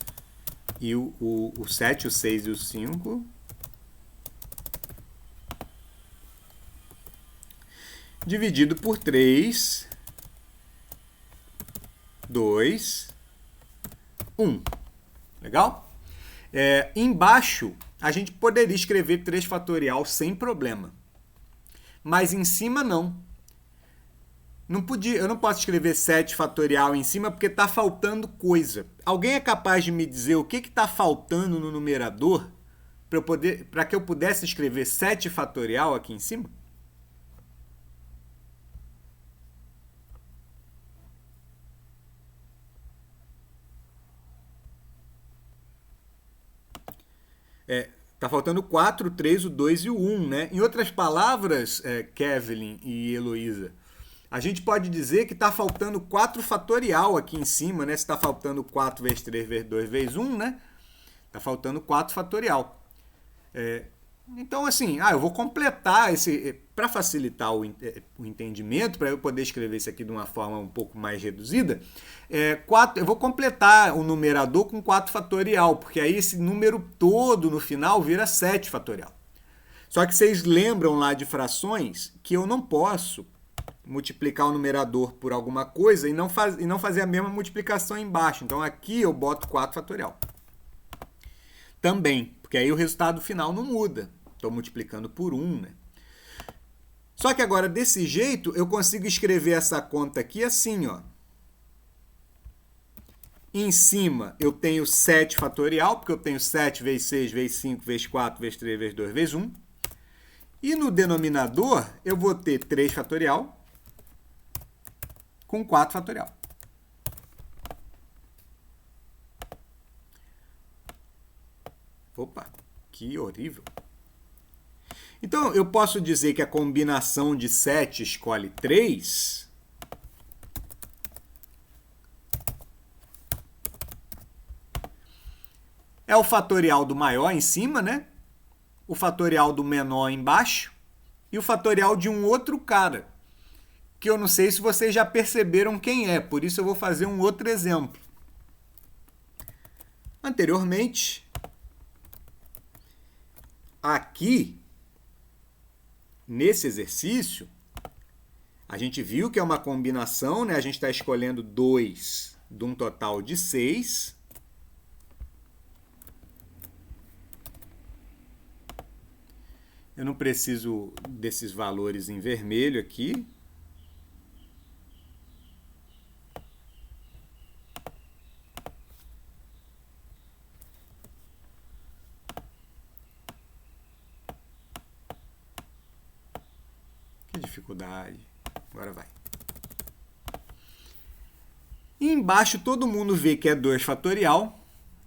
e o 7, o 6 e o 5. Dividido por 3, 2, 1. Legal? Embaixo, a gente poderia escrever 3 fatorial sem problema. Mas em cima, não. Eu não posso escrever 7 fatorial em cima porque está faltando coisa. Alguém é capaz de me dizer o que está faltando no numerador para que eu pudesse escrever 7 fatorial aqui em cima? Tá faltando o 4, o 3, o 2 e o 1, né? Em outras palavras, Kevin e Heloísa, a gente pode dizer que está faltando 4 fatorial aqui em cima, né? Se está faltando 4 vezes 3 vezes 2 vezes 1, né? Está faltando 4 fatorial. Então, assim, eu vou completar para facilitar o entendimento, para eu poder escrever isso aqui de uma forma um pouco mais reduzida, eu vou completar o numerador com 4 fatorial, porque aí esse número todo no final vira 7 fatorial. Só que vocês lembram lá de frações que eu não posso multiplicar o numerador por alguma coisa e não fazer a mesma multiplicação embaixo. Então aqui eu boto 4 fatorial. Também, porque aí o resultado final não muda. Estou multiplicando por 1, né? Só que agora, desse jeito, eu consigo escrever essa conta aqui assim, ó. Em cima, eu tenho 7 fatorial, porque eu tenho 7 vezes 6, vezes 5, vezes 4, vezes 3, vezes 2, vezes 1. E no denominador, eu vou ter 3 fatorial com 4 fatorial. Opa, que horrível. Então, eu posso dizer que a combinação de 7 escolhe 3. É o fatorial do maior em cima, né? O fatorial do menor embaixo e o fatorial de um outro cara, que eu não sei se vocês já perceberam quem é, por isso eu vou fazer um outro exemplo. Anteriormente, aqui, nesse exercício, a gente viu que é uma combinação, né? A gente está escolhendo 2 de um total de 6. Eu não preciso desses valores em vermelho aqui. Que dificuldade. Agora vai. E embaixo todo mundo vê que é 2 fatorial,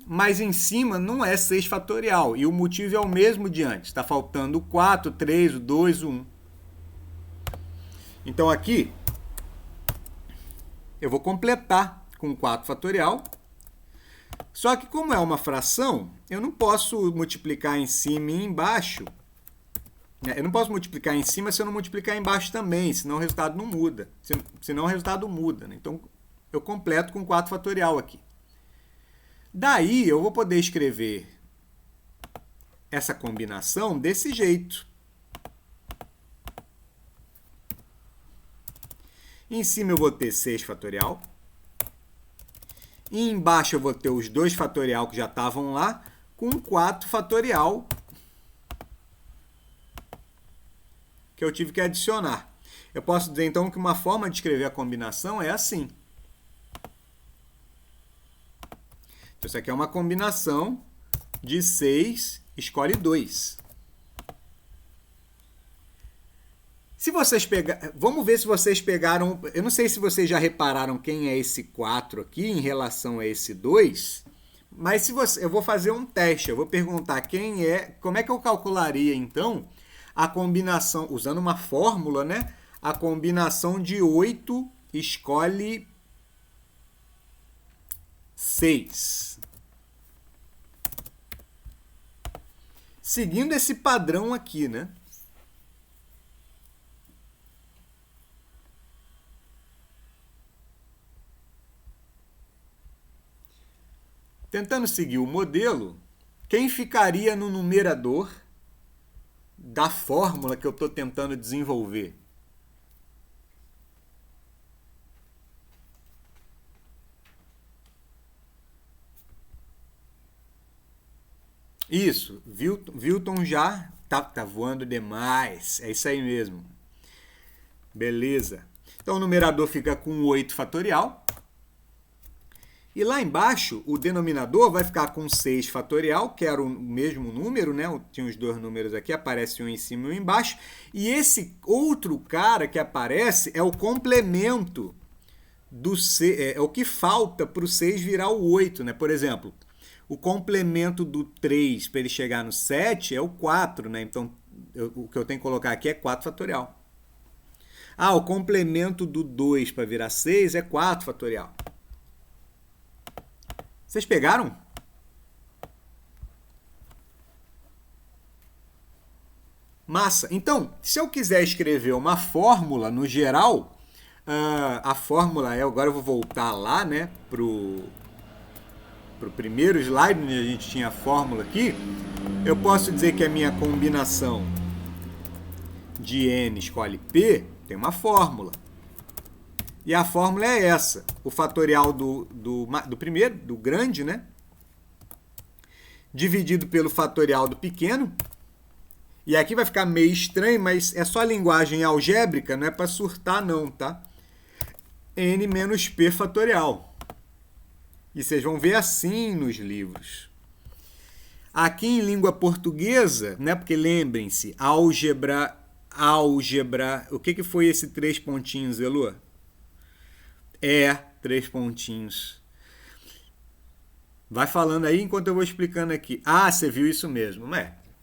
mas em cima não é 6 fatorial. E o motivo é o mesmo de antes. Está faltando o 4, o 3, o 2, o 1. Então aqui, eu vou completar com 4 fatorial. Só que como é uma fração, eu não posso multiplicar em cima e embaixo. Eu não posso multiplicar em cima se eu não multiplicar embaixo também, senão o resultado não muda. Senão o resultado muda, né? Então, eu completo com 4 fatorial aqui. Daí, eu vou poder escrever essa combinação desse jeito. Em cima eu vou ter 6 fatorial. E embaixo eu vou ter os 2 fatorial que já estavam lá, com 4 fatorial que eu tive que adicionar. Eu posso dizer, então, que uma forma de escrever a combinação é assim. Então, isso aqui é uma combinação de 6, escolhe 2. Se vocês pegar, vamos ver se vocês pegaram... Eu não sei se vocês já repararam quem é esse 4 aqui em relação a esse 2, mas se você, eu vou fazer um teste. Eu vou perguntar quem é... Como é que eu calcularia, então, a combinação, usando uma fórmula, né? A combinação de 8 escolhe 6. Seguindo esse padrão aqui, né? Tentando seguir o modelo, quem ficaria no numerador da fórmula que eu estou tentando desenvolver? Isso, Wilton já tá voando demais. É isso aí mesmo. Beleza. Então, o numerador fica com 8 fatorial. E lá embaixo, o denominador vai ficar com 6 fatorial, que era o mesmo número, né? Tinha os 2 números aqui, aparece um em cima e um embaixo. E esse outro cara que aparece é o complemento do 6, é o que falta para o 6 virar o 8, né? Por exemplo, o complemento do 3 para ele chegar no 7 é o 4, né? Então, o que eu tenho que colocar aqui é 4 fatorial. Ah, o complemento do 2 para virar 6 é 4 fatorial. Vocês pegaram? Massa. Então, se eu quiser escrever uma fórmula no geral, a fórmula é... Agora eu vou voltar lá, né, pro primeiro slide, onde a gente tinha a fórmula aqui. Eu posso dizer que a minha combinação de N escolhe P tem uma fórmula. E a fórmula é essa. O fatorial do primeiro, do grande, né? Dividido pelo fatorial do pequeno. E aqui vai ficar meio estranho, mas é só linguagem algébrica, não é para surtar não, tá? N menos P fatorial. E vocês vão ver assim nos livros. Aqui em língua portuguesa, né? Porque lembrem-se, álgebra... O que foi esse 3 pontinhos, Elô? É, 3 pontinhos. Vai falando aí enquanto eu vou explicando aqui. Ah, você viu isso mesmo.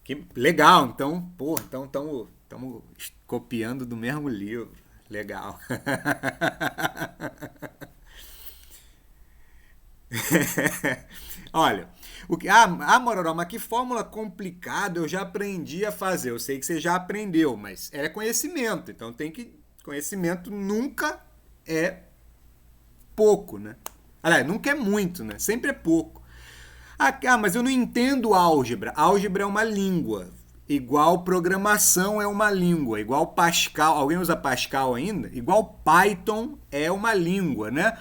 Que legal. Então, pô, estamos copiando do mesmo livro. Legal. Olha, Mororó, mas que fórmula complicada, eu já aprendi a fazer. Eu sei que você já aprendeu, mas é conhecimento. Então conhecimento nunca é pouco, né? Aliás, nunca é muito, né? Sempre é pouco. Mas eu não entendo álgebra. Álgebra é uma língua. igual programação é uma língua, igual Pascal, alguém usa Pascal ainda? Igual Python é uma língua, né?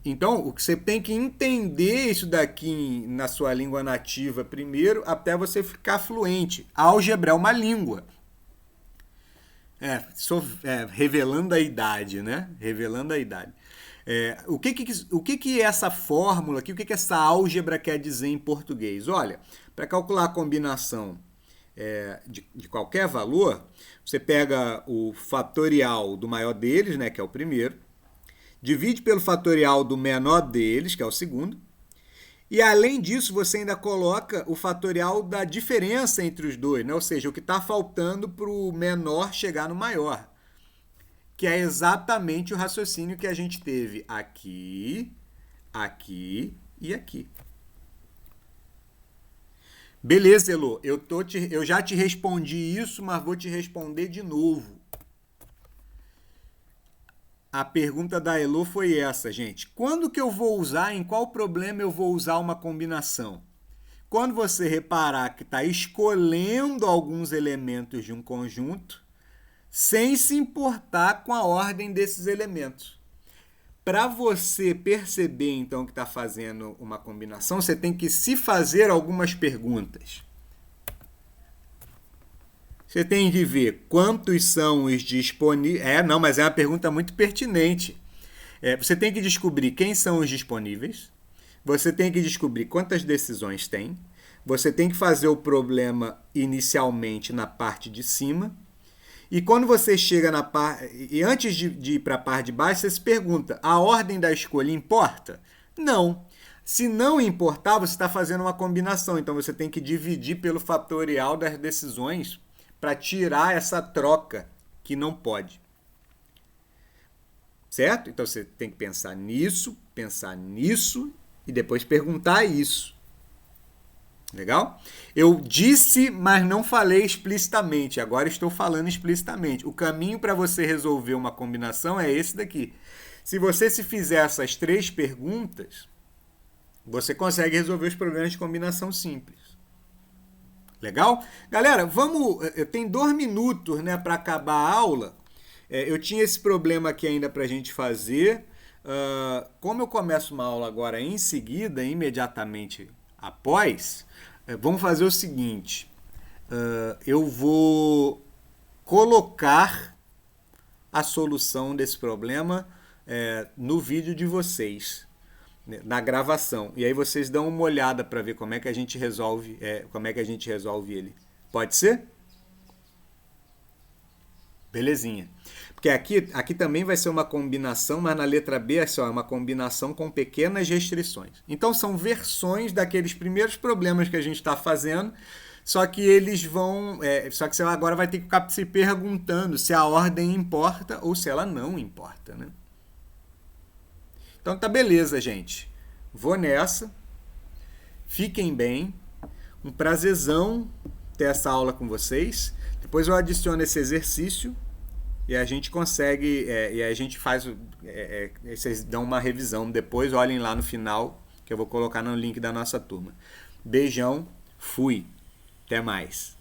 Então, o que você tem que entender isso daqui na sua língua nativa primeiro, até você ficar fluente. Álgebra é uma língua. Revelando a idade, né? Revelando a idade. O que essa fórmula aqui, o que essa álgebra quer dizer em português? Olha, para calcular a combinação de qualquer valor, você pega o fatorial do maior deles, né, que é o primeiro, divide pelo fatorial do menor deles, que é o segundo, e além disso você ainda coloca o fatorial da diferença entre os dois, né? Ou seja, o que está faltando para o menor chegar no maior, que é exatamente o raciocínio que a gente teve aqui, aqui e aqui. Beleza, Elô, eu já te respondi isso, mas vou te responder de novo. A pergunta da Elô foi essa, gente. Quando que eu vou usar, em qual problema eu vou usar uma combinação? Quando você reparar que está escolhendo alguns elementos de um conjunto, sem se importar com a ordem desses elementos. Para você perceber, então, que está fazendo uma combinação, você tem que se fazer algumas perguntas. Você tem que ver quantos são os disponíveis. Mas é uma pergunta muito pertinente. Você tem que descobrir quem são os disponíveis. Você tem que descobrir quantas decisões tem. Você tem que fazer o problema inicialmente na parte de cima. E quando você chega na parte. E antes de ir para a parte de baixo, você se pergunta: a ordem da escolha importa? Não. Se não importar, você está fazendo uma combinação. Então você tem que dividir pelo fatorial das decisões para tirar essa troca que não pode. Certo? Então você tem que pensar nisso e depois perguntar isso. Legal? Eu disse, mas não falei explicitamente. Agora estou falando explicitamente. O caminho para você resolver uma combinação é esse daqui. Se você se fizer essas 3 perguntas, você consegue resolver os problemas de combinação simples. Legal? Galera, tem 2 minutos, né, para acabar a aula. Eu tinha esse problema aqui ainda para a gente fazer. Como eu começo uma aula agora em seguida, imediatamente após, vamos fazer o seguinte. Eu vou colocar a solução desse problema no vídeo de vocês, na gravação. E aí vocês dão uma olhada para ver como é que a gente resolve, ele. Pode ser? Belezinha. Porque aqui também vai ser uma combinação, mas na letra B é só uma combinação com pequenas restrições. Então são versões daqueles primeiros problemas que a gente está fazendo, só que eles vão. Só que você agora vai ter que ficar se perguntando se a ordem importa ou se ela não importa, né? Então tá beleza, gente. Vou nessa. Fiquem bem. Um prazerzão ter essa aula com vocês. Depois eu adiciono esse exercício e a gente consegue, e a gente faz, vocês dão uma revisão. Depois olhem lá no final, que eu vou colocar no link da nossa turma. Beijão, fui. Até mais.